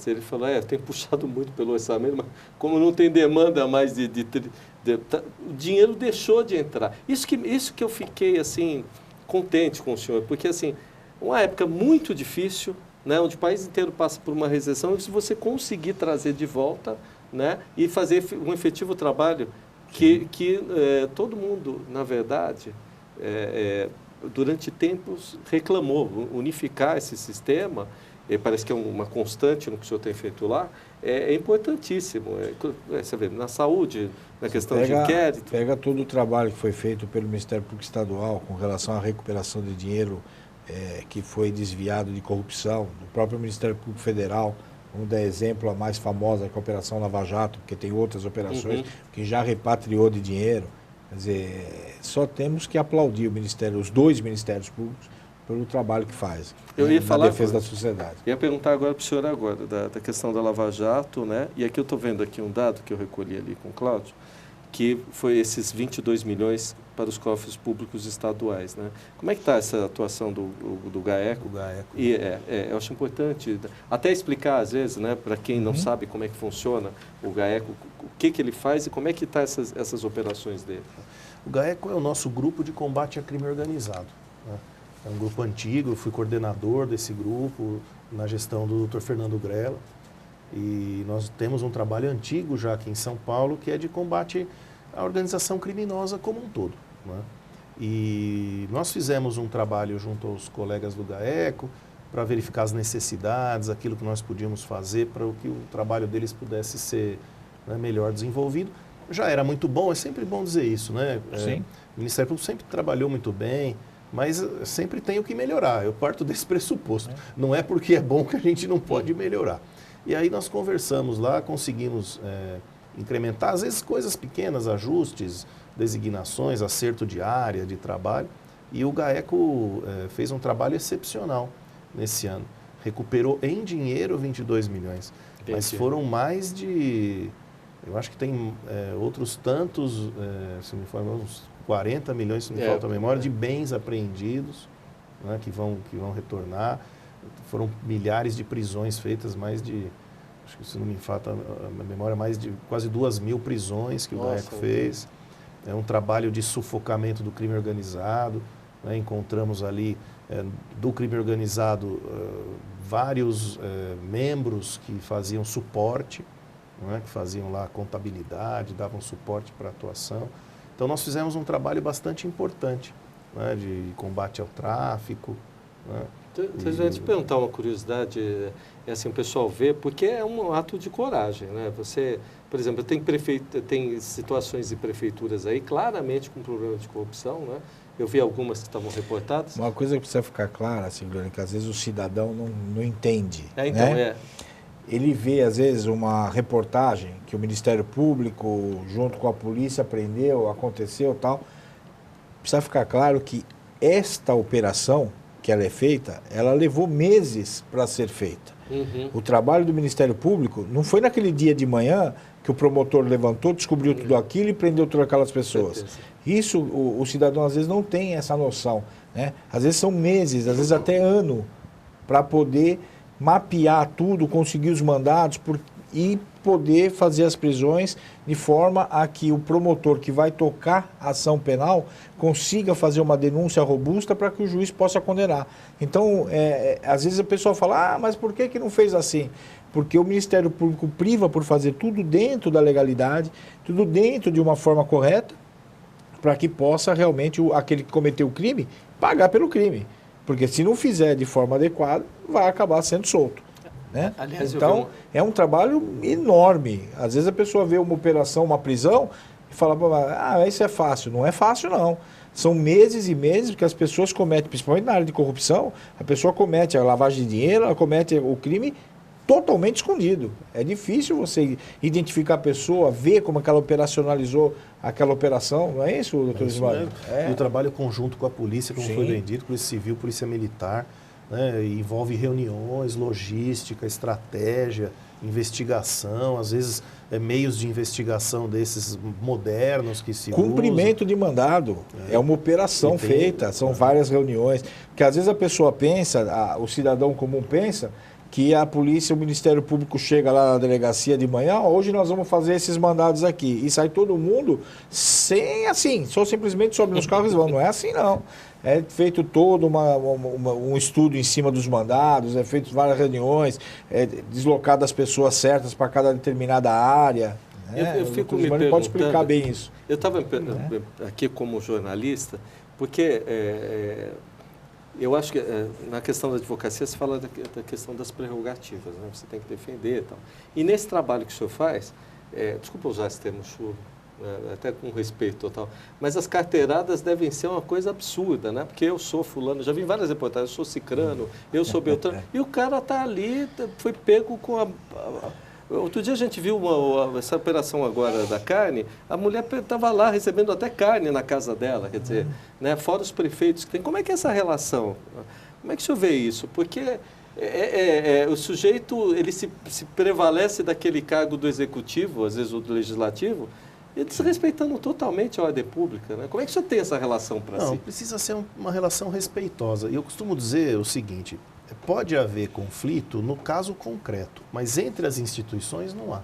A: ele falou, tem puxado muito pelo orçamento, mas como não tem demanda mais o dinheiro deixou de entrar. Isso que eu fiquei, assim, contente com o senhor, porque, assim, uma época muito difícil, né, onde o país inteiro passa por uma recessão, e se você conseguir trazer de volta, né, e fazer um efetivo trabalho que todo mundo, na verdade, durante tempos reclamou, unificar esse sistema, parece que é uma constante no que o senhor tem feito lá, é importantíssimo. Você vê, na saúde, na questão de inquérito.
C: Pega todo o trabalho que foi feito pelo Ministério Público Estadual com relação à recuperação de dinheiro que foi desviado de corrupção, do próprio Ministério Público Federal. Vamos dar exemplo, a mais famosa, que é a Operação Lava Jato, porque tem outras operações que já repatriou de dinheiro. Quer dizer, só temos que aplaudir os dois Ministérios Públicos pelo trabalho que fazem na defesa da sociedade.
A: Eu ia perguntar agora para o senhor da questão da Lava Jato, né? E aqui eu estou vendo aqui um dado que eu recolhi ali com o Cláudio, que foi esses 22 milhões para os cofres públicos estaduais, né? Como é que está essa atuação do GAECO? E eu acho importante até explicar, às vezes, né, para quem não sabe como é que funciona o GAECO, o que ele faz e como é que estão essas operações dele.
B: O GAECO é o nosso grupo de combate a crime organizado, né? É um grupo antigo, eu fui coordenador desse grupo na gestão do Dr. Fernando Grella. E nós temos um trabalho antigo já aqui em São Paulo, que é de combate à organização criminosa como um todo, né? E nós fizemos um trabalho junto aos colegas do GAECO para verificar as necessidades, aquilo que nós podíamos fazer para que o trabalho deles pudesse ser, né, melhor desenvolvido. Já era muito bom, é sempre bom dizer isso, né?
C: Sim.
B: O Ministério Público sempre trabalhou muito bem, mas sempre tem o que melhorar. Eu parto desse pressuposto. Não é porque é bom que a gente não pode melhorar. E aí nós conversamos lá, conseguimos incrementar, às vezes coisas pequenas, ajustes, designações, acerto de área, de trabalho. E o GAECO fez um trabalho excepcional nesse ano. Recuperou em dinheiro 22 milhões. Entendi. Mas foram mais de... Eu acho que tem outros tantos, se me for uns 40 milhões, se me falta a memória, de bens apreendidos, né, que vão retornar. Foram milhares de prisões feitas, mais de, acho que se não me falta a memória, mais de quase 2.000 prisões que o GAECO fez. É um trabalho de sufocamento do crime organizado, né? Encontramos ali do crime organizado vários membros que faziam suporte, né? Que faziam lá contabilidade, davam suporte para a atuação. Então nós fizemos um trabalho bastante importante, né? De combate ao tráfico, né?
A: Deixa eu te perguntar uma curiosidade, assim, o pessoal vê, porque é um ato de coragem, né? Você, por exemplo, tem situações de prefeituras aí claramente com problema de corrupção, né? Eu vi algumas que estavam reportadas.
C: Uma coisa que precisa ficar clara, Silvio, que às vezes o cidadão não entende.
A: Então,
C: né? Ele vê, às vezes, uma reportagem que o Ministério Público, junto com a polícia, prendeu, aconteceu e tal. Precisa ficar claro que esta operação que ela é feita, ela levou meses para ser feita.
A: Uhum.
C: O trabalho do Ministério Público não foi naquele dia de manhã que o promotor levantou, descobriu tudo aquilo e prendeu todas aquelas pessoas. Isso o cidadão às vezes não tem essa noção, né? Às vezes são meses, às vezes até ano, para poder mapear tudo, conseguir os mandados e poder fazer as prisões de forma a que o promotor que vai tocar a ação penal consiga fazer uma denúncia robusta para que o juiz possa condenar. Então, às vezes a pessoa fala, mas por que não fez assim? Porque o Ministério Público priva por fazer tudo dentro da legalidade, tudo dentro de uma forma correta, para que possa realmente aquele que cometeu o crime pagar pelo crime. Porque se não fizer de forma adequada, vai acabar sendo solto. Né?
A: Aliás,
C: então, é um trabalho enorme. Às vezes a pessoa vê uma operação, uma prisão, e fala, isso é fácil. Não é fácil, não. São meses e meses, porque as pessoas cometem, principalmente na área de corrupção, a pessoa comete a lavagem de dinheiro, ela comete o crime totalmente escondido. É difícil você identificar a pessoa, ver como é que ela operacionalizou aquela operação. Não é isso, doutor Ismael?
B: E o trabalho conjunto com a polícia, como foi bem dito, Polícia Civil, Polícia Militar, né, envolve reuniões, logística, estratégia, investigação, às vezes meios de investigação desses modernos que se
C: cumprimento
B: usam.
C: De mandado. É uma operação feita, são várias reuniões. Porque às vezes a pessoa pensa, o cidadão comum pensa, que a polícia, o Ministério Público chega lá na delegacia de manhã, hoje nós vamos fazer esses mandados aqui. E sai todo mundo sem assim, só simplesmente sobe nos carros e vão. Não é assim, não. É feito todo um estudo em cima dos mandados, é feito várias reuniões, deslocadas as pessoas certas para cada determinada área.
A: Eu fico me perguntando,
C: pode explicar bem isso.
A: Eu estava aqui como jornalista, porque eu acho que na questão da advocacia se fala da questão das prerrogativas, né? Você tem que defender e tal. E nesse trabalho que o senhor faz, desculpa usar esse termo chulo, até com respeito total, mas as carteiradas devem ser uma coisa absurda, né? Porque eu sou fulano, já vi várias reportagens, eu sou cicrano, eu sou beltrano, e o cara está ali, foi pego com Outro dia a gente viu essa operação agora da carne, a mulher estava lá recebendo até carne na casa dela, quer dizer, né? Fora os prefeitos que tem. Como é que é essa relação? Como é que o senhor vê isso? Porque o sujeito, ele se prevalece daquele cargo do executivo, às vezes o do legislativo, e desrespeitando totalmente a ordem pública, né? Como é que o senhor tem essa relação para si?
B: Não, precisa ser uma relação respeitosa. E eu costumo dizer o seguinte, pode haver conflito no caso concreto, mas entre as instituições não há.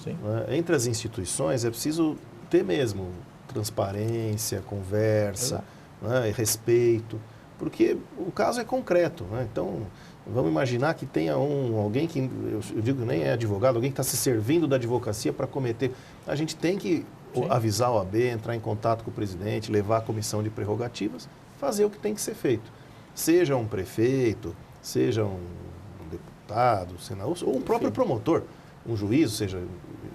C: Sim.
B: Entre as instituições é preciso ter mesmo transparência, conversa, né, respeito, porque o caso é concreto. Né? Então, vamos imaginar que tenha alguém que, eu digo nem é advogado, alguém que está se servindo da advocacia para cometer. A gente tem que avisar o AB, entrar em contato com o presidente, levar a comissão de prerrogativas, fazer o que tem que ser feito. Seja um prefeito, seja um deputado, senador, ou um próprio promotor, um juiz, ou seja,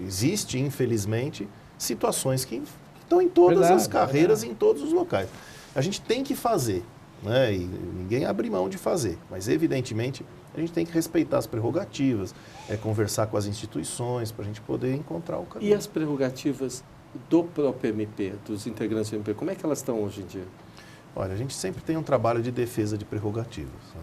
B: existe, infelizmente, situações que estão em todas as carreiras, em todos os locais. A gente tem que fazer, né? E ninguém abre mão de fazer, mas evidentemente a gente tem que respeitar as prerrogativas, conversar com as instituições para a gente poder encontrar o caminho.
A: E as prerrogativas do próprio MP, dos integrantes do MP, como é que elas estão hoje em dia?
B: Olha, a gente sempre tem um trabalho de defesa de prerrogativas, né?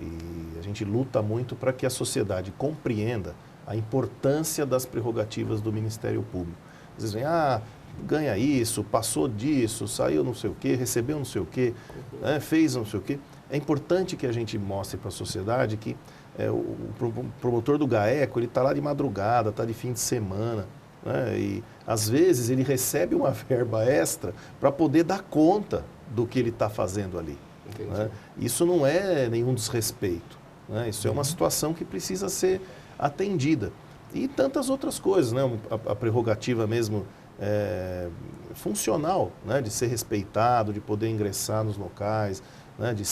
B: E a gente luta muito para que a sociedade compreenda a importância das prerrogativas do Ministério Público. Às vezes vem, ganha isso, passou disso, saiu não sei o quê, recebeu não sei o quê, né, fez não sei o quê. É importante que a gente mostre para a sociedade que o promotor do GAECO, ele está lá de madrugada, está de fim de semana, né, e às vezes ele recebe uma verba extra para poder dar conta do que ele está fazendo ali. Né? Isso não é nenhum desrespeito. Né? Isso é uma situação que precisa ser atendida. E tantas outras coisas, né? A prerrogativa mesmo funcional, né? De ser respeitado, de poder ingressar nos locais, né, de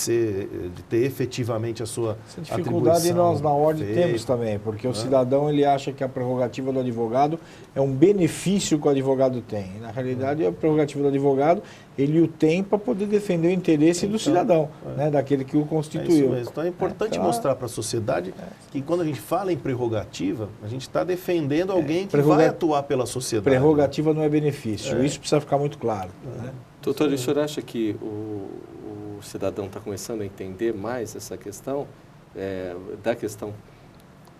B: ter efetivamente a sua
C: essa dificuldade nós na ordem
B: feita,
C: temos também, porque o cidadão ele acha que a prerrogativa do advogado é um benefício que o advogado tem. Na realidade, a prerrogativa do advogado, ele o tem para poder defender o interesse do cidadão, né, daquele que o constituiu.
B: Isso mesmo. Então é importante mostrar para a sociedade que quando a gente fala em prerrogativa, a gente está defendendo alguém que vai atuar pela sociedade.
C: Prerrogativa não é benefício, isso precisa ficar muito claro. Né?
A: Doutor, o senhor acha que o cidadão está começando a entender mais essa questão, da questão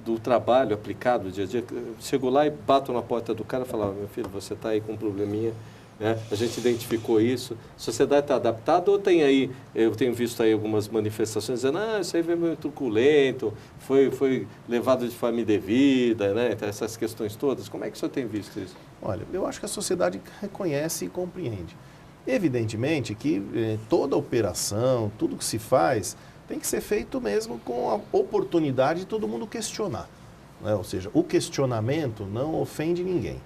A: do trabalho aplicado dia a dia? Chego lá e bato na porta do cara e falo, meu filho, você está aí com um probleminha, né? A gente identificou isso. A sociedade está adaptada ou tem aí, eu tenho visto aí algumas manifestações dizendo, isso aí veio meio truculento, foi levado de forma indevida, né? Então, essas questões todas. Como é que o senhor tem visto isso?
B: Olha, eu acho que a sociedade reconhece e compreende. Evidentemente que toda operação, tudo que se faz, tem que ser feito mesmo com a oportunidade de todo mundo questionar, né? Ou seja, o questionamento não ofende ninguém,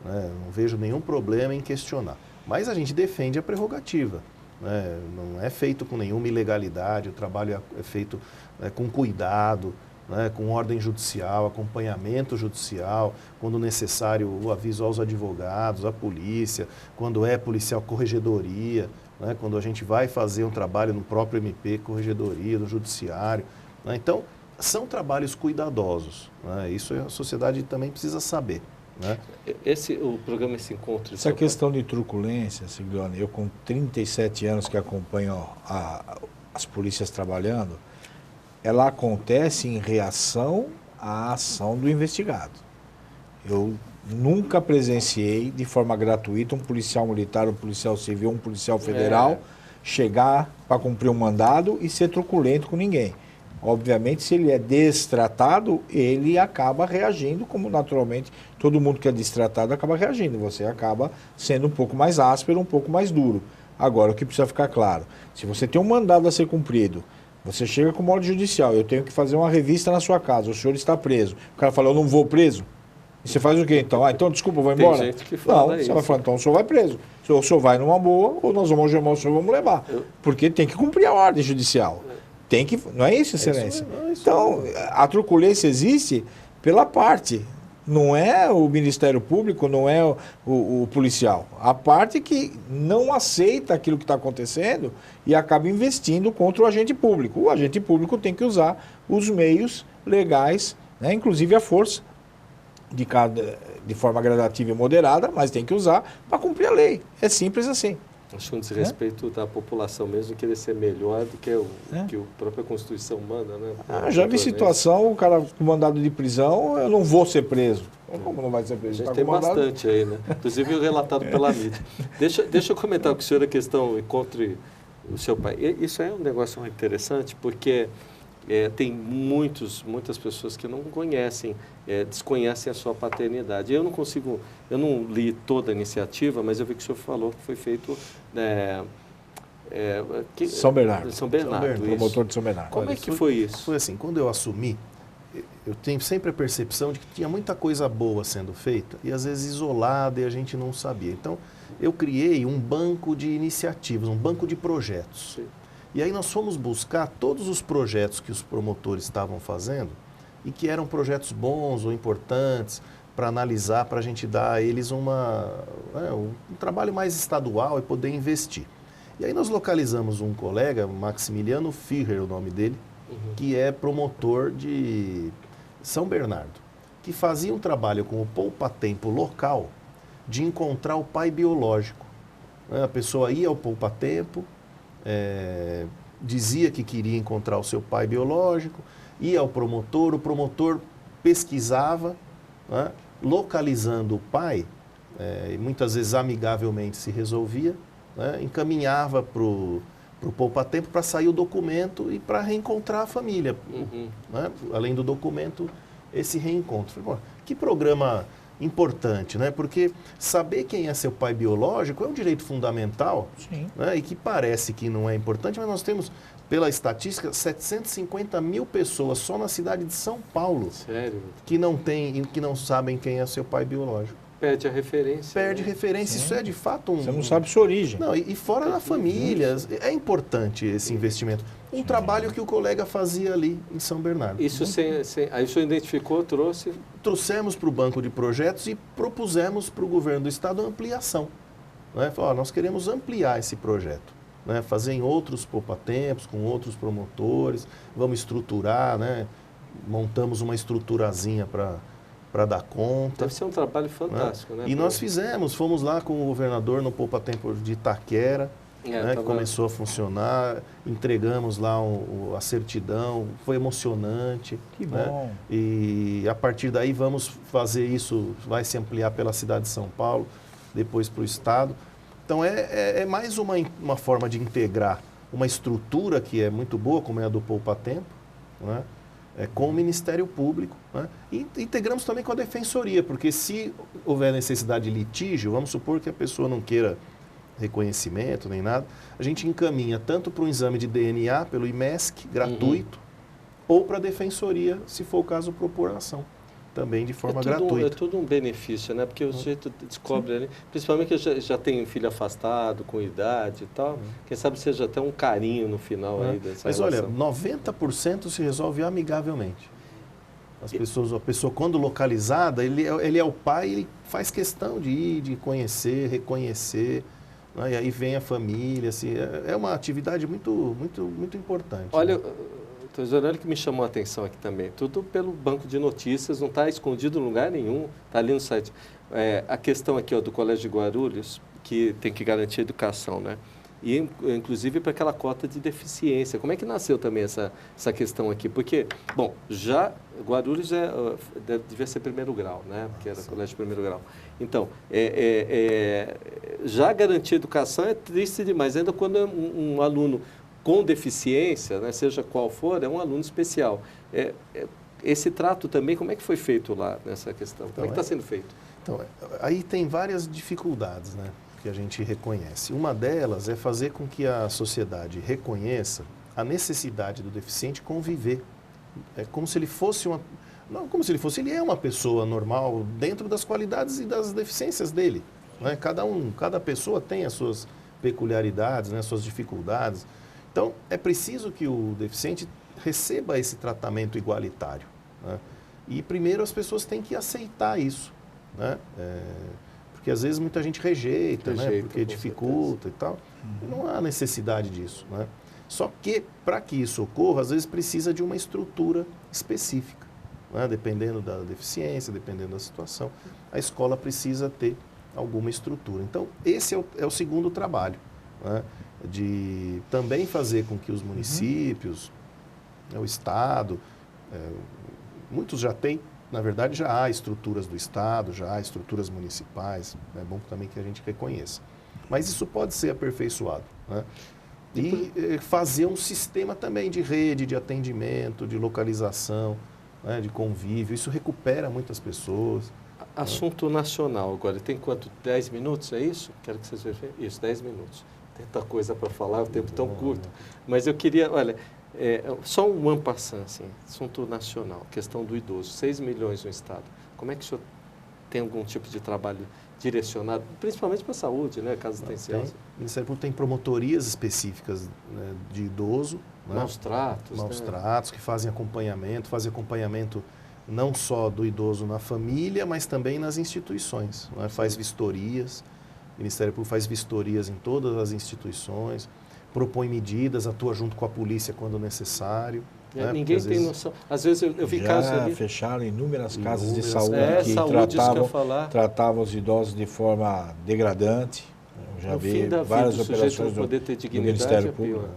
B: né? Não vejo nenhum problema em questionar. Mas a gente defende a prerrogativa, né? Não é feito com nenhuma ilegalidade, o trabalho é feito com cuidado, né, com ordem judicial, acompanhamento judicial, quando necessário o aviso aos advogados, à polícia, quando é policial, corregedoria, né, quando a gente vai fazer um trabalho no próprio MP, corregedoria, no judiciário, né? Então, são trabalhos cuidadosos, né? Isso a sociedade também precisa saber, né?
A: O programa Esse Encontro...
C: Essa questão de truculência, Siglione, eu com 37 anos que acompanho as polícias trabalhando, ela acontece em reação à ação do investigado. Eu nunca presenciei de forma gratuita um policial militar, um policial civil, um policial federal chegar para cumprir um mandado e ser truculento com ninguém. Obviamente, se ele é destratado, ele acaba reagindo, como naturalmente todo mundo que é destratado acaba reagindo. Você acaba sendo um pouco mais áspero, um pouco mais duro. Agora, o que precisa ficar claro, se você tem um mandado a ser cumprido, você chega com uma ordem judicial, eu tenho que fazer uma revista na sua casa, o senhor está preso. O cara fala, eu não vou preso. E você faz o quê então? Então, desculpa, eu vou embora?
A: Tem gente que fala
C: não, você vai falar, então o senhor vai preso. Ou o senhor vai numa boa, ou nós vamos algemar o senhor e vamos levar. Porque tem que cumprir a ordem judicial. Tem que, não é isso, excelência? Então, a truculência existe pela parte. Não é o Ministério Público, não é o policial. A parte que não aceita aquilo que está acontecendo e acaba investindo contra o agente público. O agente público tem que usar os meios legais, né, inclusive a força, de forma gradativa e moderada, mas tem que usar para cumprir a lei. É simples assim.
A: Acho um desrespeito da população mesmo, querer ser melhor do que que a própria Constituição manda, né?
C: Já vi situação, o cara com mandado de prisão, eu não vou ser preso. Como não vai ser preso?
A: A gente tem bastante aí, né? Inclusive relatado pela mídia. Deixa eu comentar com o senhor a questão, encontre o seu pai. Isso é um negócio interessante, porque tem muitas pessoas que não conhecem, desconhecem a sua paternidade. Eu não li toda a iniciativa, mas eu vi que o senhor falou que foi feito...
C: São Bernardo.
A: São Bernardo,
C: promotor de São Bernardo.
A: Como é que foi isso?
B: Foi assim, quando eu assumi, eu tenho sempre a percepção de que tinha muita coisa boa sendo feita e às vezes isolada e a gente não sabia. Então, eu criei um banco de iniciativas, um banco de projetos. Sim. E aí nós fomos buscar todos os projetos que os promotores estavam fazendo e que eram projetos bons ou importantes para analisar, para a gente dar a eles um trabalho mais estadual e poder investir. E aí nós localizamos um colega, Maximiliano Führer, o nome dele, que é promotor de São Bernardo, que fazia um trabalho com o poupa-tempo local de encontrar o pai biológico. A pessoa ia ao poupa-tempo, dizia que queria encontrar o seu pai biológico, ia ao promotor, o promotor pesquisava, né, localizando o pai, e muitas vezes amigavelmente se resolvia, né, encaminhava para o poupa-tempo para sair o documento e para reencontrar a família. Né? Além do documento, esse reencontro. Que programa importante, né? Porque saber quem é seu pai biológico é um direito fundamental, né? E que parece que não é importante, mas nós temos, pela estatística, 750 mil pessoas só na cidade de São Paulo.
A: Sério?
B: Que não sabem quem é seu pai biológico.
A: Perde a referência.
B: Perde referência. Sim. Isso é de fato
C: Você não sabe sua origem.
B: Não, e fora da família. É importante esse investimento. Um trabalho que o colega fazia ali em São Bernardo.
A: Isso aí o senhor identificou, trouxe?
B: Trouxemos para o banco de projetos e propusemos para o governo do estado a ampliação. Né? Falou, nós queremos ampliar esse projeto. Né? Fazer em outros poupa-tempos, com outros promotores. Vamos estruturar, né? Montamos uma estruturazinha para dar conta.
A: Deve ser um trabalho fantástico, né?
B: E nós fomos lá com o governador no poupa-tempo de Itaquera, né, que começou a funcionar, entregamos lá a certidão, foi emocionante.
C: Que bom.
B: Né? E a partir daí vamos fazer isso, vai se ampliar pela cidade de São Paulo, depois para o estado. Então é mais uma forma de integrar uma estrutura que é muito boa, como é a do poupa-tempo, né? Com o Ministério Público, né? E integramos também com a Defensoria, porque se houver necessidade de litígio, vamos supor que a pessoa não queira reconhecimento nem nada, a gente encaminha tanto para um exame de DNA pelo IMESC, gratuito, ou para a Defensoria, se for o caso, propor ação, também de forma gratuita.
A: É tudo um benefício, né? Porque o sujeito descobre ali, principalmente que já tem um filho afastado, com idade e tal, quem sabe seja até um carinho no final aí dessa
B: Mas
A: relação.
B: Olha, 90% se resolve amigavelmente. A pessoa quando localizada, ele é o pai, ele faz questão de ir, de conhecer, reconhecer, né? E aí vem a família, assim, é uma atividade muito, muito, muito importante.
A: Olha,
B: né?
A: Olha que me chamou a atenção aqui também, tudo pelo banco de notícias, não está escondido em lugar nenhum, está ali no site. A questão aqui do Colégio de Guarulhos, que tem que garantir a educação, né? E inclusive para aquela cota de deficiência. Como é que nasceu também essa questão aqui? Porque, bom, já Guarulhos devia ser primeiro grau, né? Porque era colégio de primeiro grau. Então, já garantir a educação é triste demais, ainda quando é um aluno com deficiência, né, seja qual for, é um aluno especial. Esse trato também, como é que foi feito lá nessa questão? Como é que está sendo feito?
B: Então, aí tem várias dificuldades, né, que a gente reconhece. Uma delas é fazer com que a sociedade reconheça a necessidade do deficiente conviver. É como se ele fosse não como se ele fosse, ele é uma pessoa normal dentro das qualidades e das deficiências dele. Né? Cada pessoa tem as suas peculiaridades, né, suas dificuldades. Então, é preciso que o deficiente receba esse tratamento igualitário. Né? E, primeiro, as pessoas têm que aceitar isso. Né? Porque, às vezes, muita gente rejeita, né? Porque dificulta e tal. Não há necessidade disso. Né? Só que, para que isso ocorra, às vezes, precisa de uma estrutura específica. Né? Dependendo da deficiência, dependendo da situação, a escola precisa ter alguma estrutura. Então, esse é o segundo trabalho. Né? De também fazer com que os municípios, o Estado, muitos já têm, na verdade já há estruturas do Estado, já há estruturas municipais, é bom também que a gente reconheça. Mas isso pode ser aperfeiçoado. Né? E fazer um sistema também de rede, de atendimento, de localização, né, de convívio, isso recupera muitas pessoas.
A: Assunto nacional agora, tem quanto? 10 minutos, é isso? Quero que vocês vejam. Isso, 10 minutos. Tanta coisa para falar, o tempo tão curto. Mas eu queria, olha, só um en passant, assim, assunto nacional, questão do idoso, 6 milhões no Estado. Como é que o senhor tem algum tipo de trabalho direcionado, principalmente para a saúde, né, casos assistenciais?
B: O Ministério Público tem promotorias específicas, né, de idoso.
A: Maus tratos.
B: Maus tratos, que fazem acompanhamento não só do idoso na família, mas também nas instituições. Né? Faz vistorias. O Ministério Público faz vistorias em todas as instituições, propõe medidas, atua junto com a polícia quando necessário. Né?
A: Ninguém tem noção. Às vezes eu vi casos ali.
C: Já fecharam inúmeras casas de saúde que tratavam os idosos de forma degradante. Já vi várias operações
A: do poder ter dignidade, Ministério Público.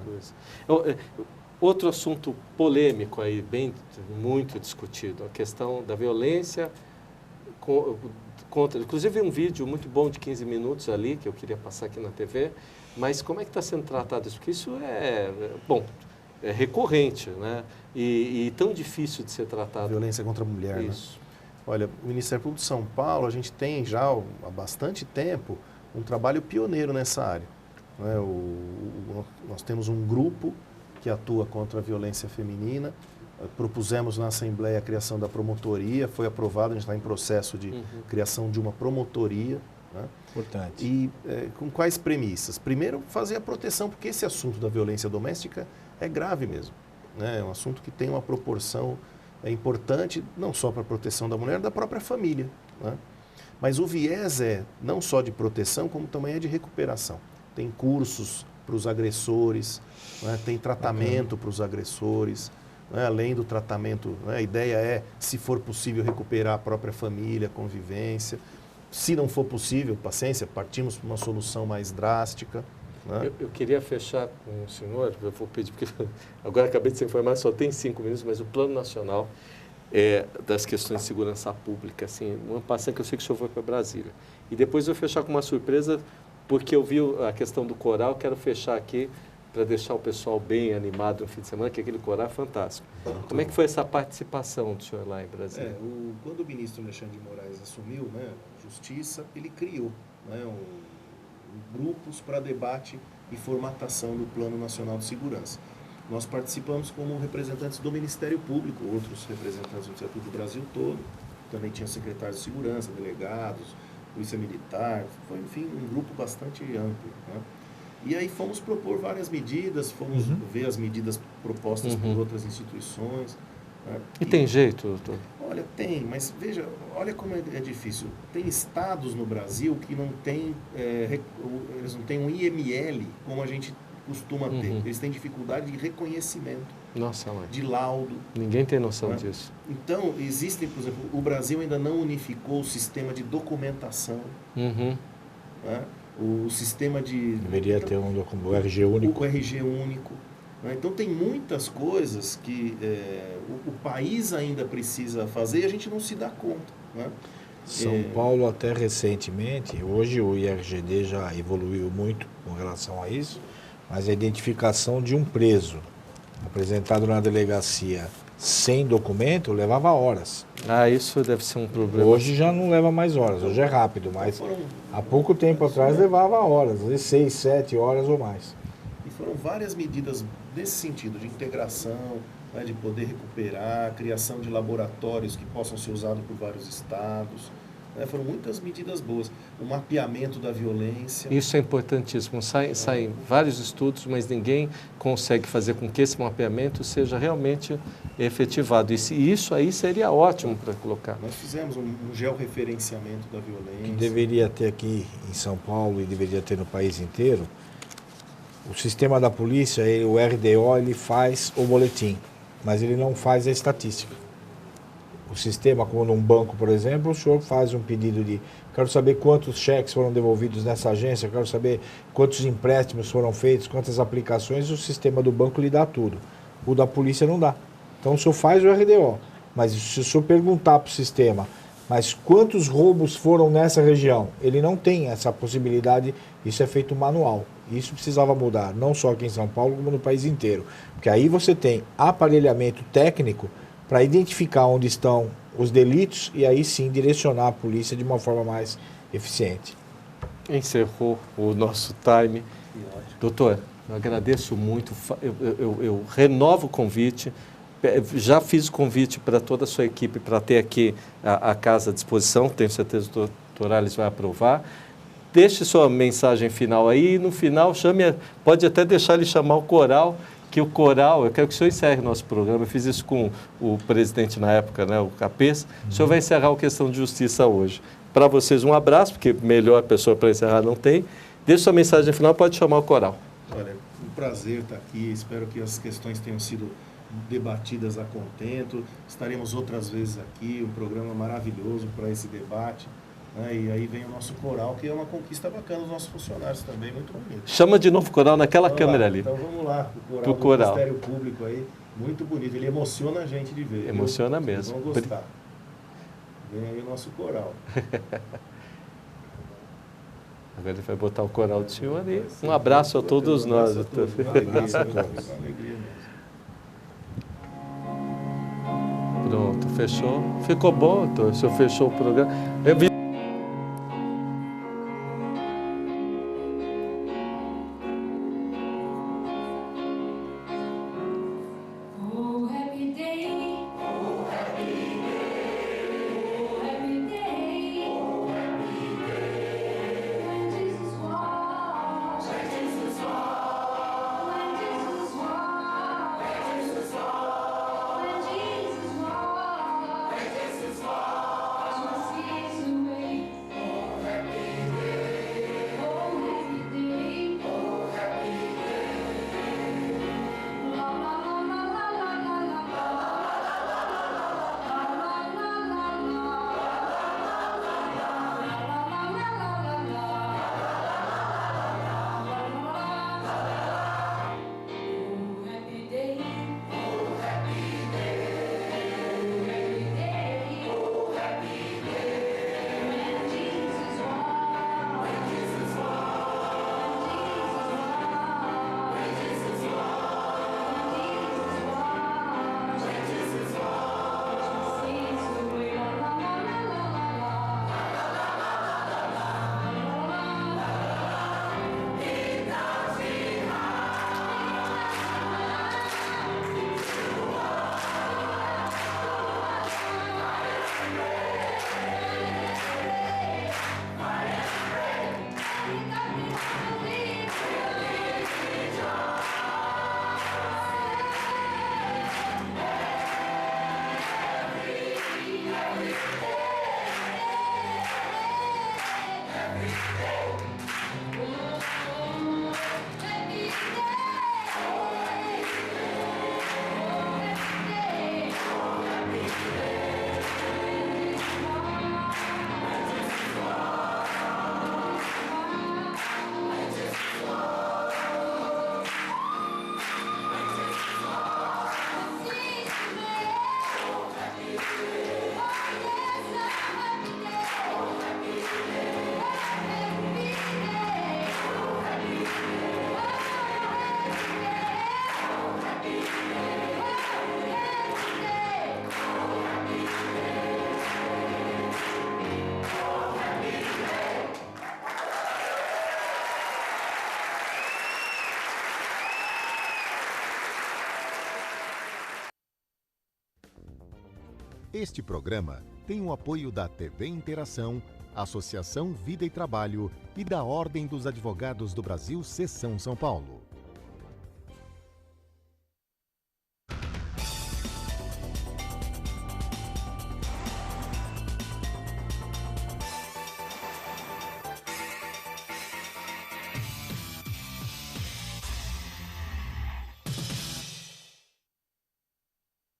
A: Outro assunto polêmico aí, muito discutido, a questão da violência contra, inclusive um vídeo muito bom de 15 minutos ali, que eu queria passar aqui na TV, mas como é que está sendo tratado isso? Porque isso é recorrente, né? E tão difícil de ser tratado.
B: Violência contra a mulher,
A: isso.
B: Né? Olha, o Ministério Público de São Paulo, a gente tem já há bastante tempo um trabalho pioneiro nessa área. Né? Nós temos um grupo que atua contra a violência feminina, propusemos na Assembleia a criação da promotoria, foi aprovado, a gente está em processo de criação de uma promotoria. Né?
C: Importante.
B: E com quais premissas? Primeiro, fazer a proteção, porque esse assunto da violência doméstica é grave mesmo. Né? É um assunto que tem uma proporção importante, não só para a proteção da mulher, da própria família. Né? Mas o viés é não só de proteção, como também é de recuperação. Tem cursos para os agressores, né? Tem tratamento para os agressores. Né? Além do tratamento, né? A ideia é, se for possível, recuperar a própria família, a convivência. Se não for possível, paciência, partimos para uma solução mais drástica. Né?
A: Eu queria fechar com o senhor, eu vou pedir, porque agora acabei de se informar, só tem 5 minutos, mas o Plano Nacional das questões de segurança pública, assim, um ano passado que eu sei que o senhor foi para Brasília. E depois eu vou fechar com uma surpresa, porque eu vi a questão do coral, quero fechar aqui para deixar o pessoal bem animado no fim de semana, que aquele coral é fantástico. Como é que foi essa participação do senhor lá em Brasília?
B: Quando o ministro Alexandre de Moraes assumiu, né, a Justiça, ele criou, né, grupos para debate e formatação do Plano Nacional de Segurança. Nós participamos como representantes do Ministério Público, outros representantes do Ministério Público do Brasil todo, também tinha secretários de segurança, delegados, polícia militar, foi, enfim, um grupo bastante amplo. Né? E aí fomos propor várias medidas, fomos ver as medidas propostas por outras instituições. Né?
A: E tem jeito, doutor?
B: Olha, tem, mas veja, olha como é difícil. Tem estados no Brasil que não tem, eles não têm um IML como a gente costuma ter. Eles têm dificuldade de reconhecimento,
A: nossa, mãe,
B: de laudo.
A: Ninguém tem noção, né, disso.
B: Então, existem, por exemplo, o Brasil ainda não unificou o sistema de documentação. Né? O sistema de...
C: Deveria ter o RG único.
B: O RG único. Né? Então, tem muitas coisas que o país ainda precisa fazer e a gente não se dá conta. Né?
C: São Paulo, até recentemente, hoje o IRGD já evoluiu muito com relação a isso, mas a identificação de um preso apresentado na delegacia sem documento levava horas.
A: Ah, isso deve ser um problema.
C: Hoje já não leva mais horas, hoje é rápido, mas há pouco tempo atrás levava horas, às vezes 6, 7 horas ou mais.
B: E foram várias medidas nesse sentido, de integração, né, de poder recuperar, criação de laboratórios que possam ser usados por vários estados. Né, foram muitas medidas boas. O mapeamento da violência.
A: Isso é importantíssimo. Saem vários estudos, mas ninguém consegue fazer com que esse mapeamento seja realmente efetivado. E isso aí seria ótimo para colocar.
B: Nós fizemos um georreferenciamento da violência.
C: Que deveria ter aqui em São Paulo e deveria ter no país inteiro. O sistema da polícia, o RDO, ele faz o boletim, mas ele não faz a estatística. O sistema, como num banco, por exemplo, o senhor faz um pedido de... Quero saber quantos cheques foram devolvidos nessa agência, quero saber quantos empréstimos foram feitos, quantas aplicações, o sistema do banco lhe dá tudo. O da polícia não dá. Então o senhor faz o RDO, mas se o senhor perguntar para o sistema, mas quantos roubos foram nessa região? Ele não tem essa possibilidade, isso é feito manual. Isso precisava mudar, não só aqui em São Paulo, como no país inteiro. Porque aí você tem aparelhamento técnico para identificar onde estão os delitos e aí sim direcionar a polícia de uma forma mais eficiente.
A: Encerrou o nosso time. Doutor, eu agradeço muito, eu renovo o convite, já fiz o convite para toda a sua equipe para ter aqui a casa à disposição, tenho certeza que o doutor Ales vai aprovar. Deixe sua mensagem final aí e no final pode até deixar ele chamar o coral, que o coral, eu quero que o senhor encerre nosso programa, eu fiz isso com o presidente na época, né, o Capês, o senhor vai encerrar a questão de justiça hoje. Para vocês um abraço, porque melhor pessoa para encerrar não tem. Deixe sua mensagem final, pode chamar o coral.
B: Olha, um prazer estar aqui, espero que as questões tenham sido debatidas a contento, estaremos outras vezes aqui, um programa maravilhoso para esse debate. E aí vem o nosso coral, que é uma conquista bacana dos nossos funcionários também, muito bonito.
A: Chama de novo o coral naquela câmera ali.
B: Então vamos lá, o coral do Ministério Público aí, muito bonito, ele emociona a gente de ver.
A: Emociona mesmo.
B: Vocês vão gostar. Vem aí o nosso coral.
A: Agora ele vai botar o coral do senhor ali. Um abraço a todos nós.
B: Uma alegria mesmo.
A: Pronto, fechou. Ficou bom, doutor. O senhor fechou o programa.
D: Oh, happy day. Este programa tem o apoio da TV Interação, Associação Vida e Trabalho e da Ordem dos Advogados do Brasil, Seção São Paulo.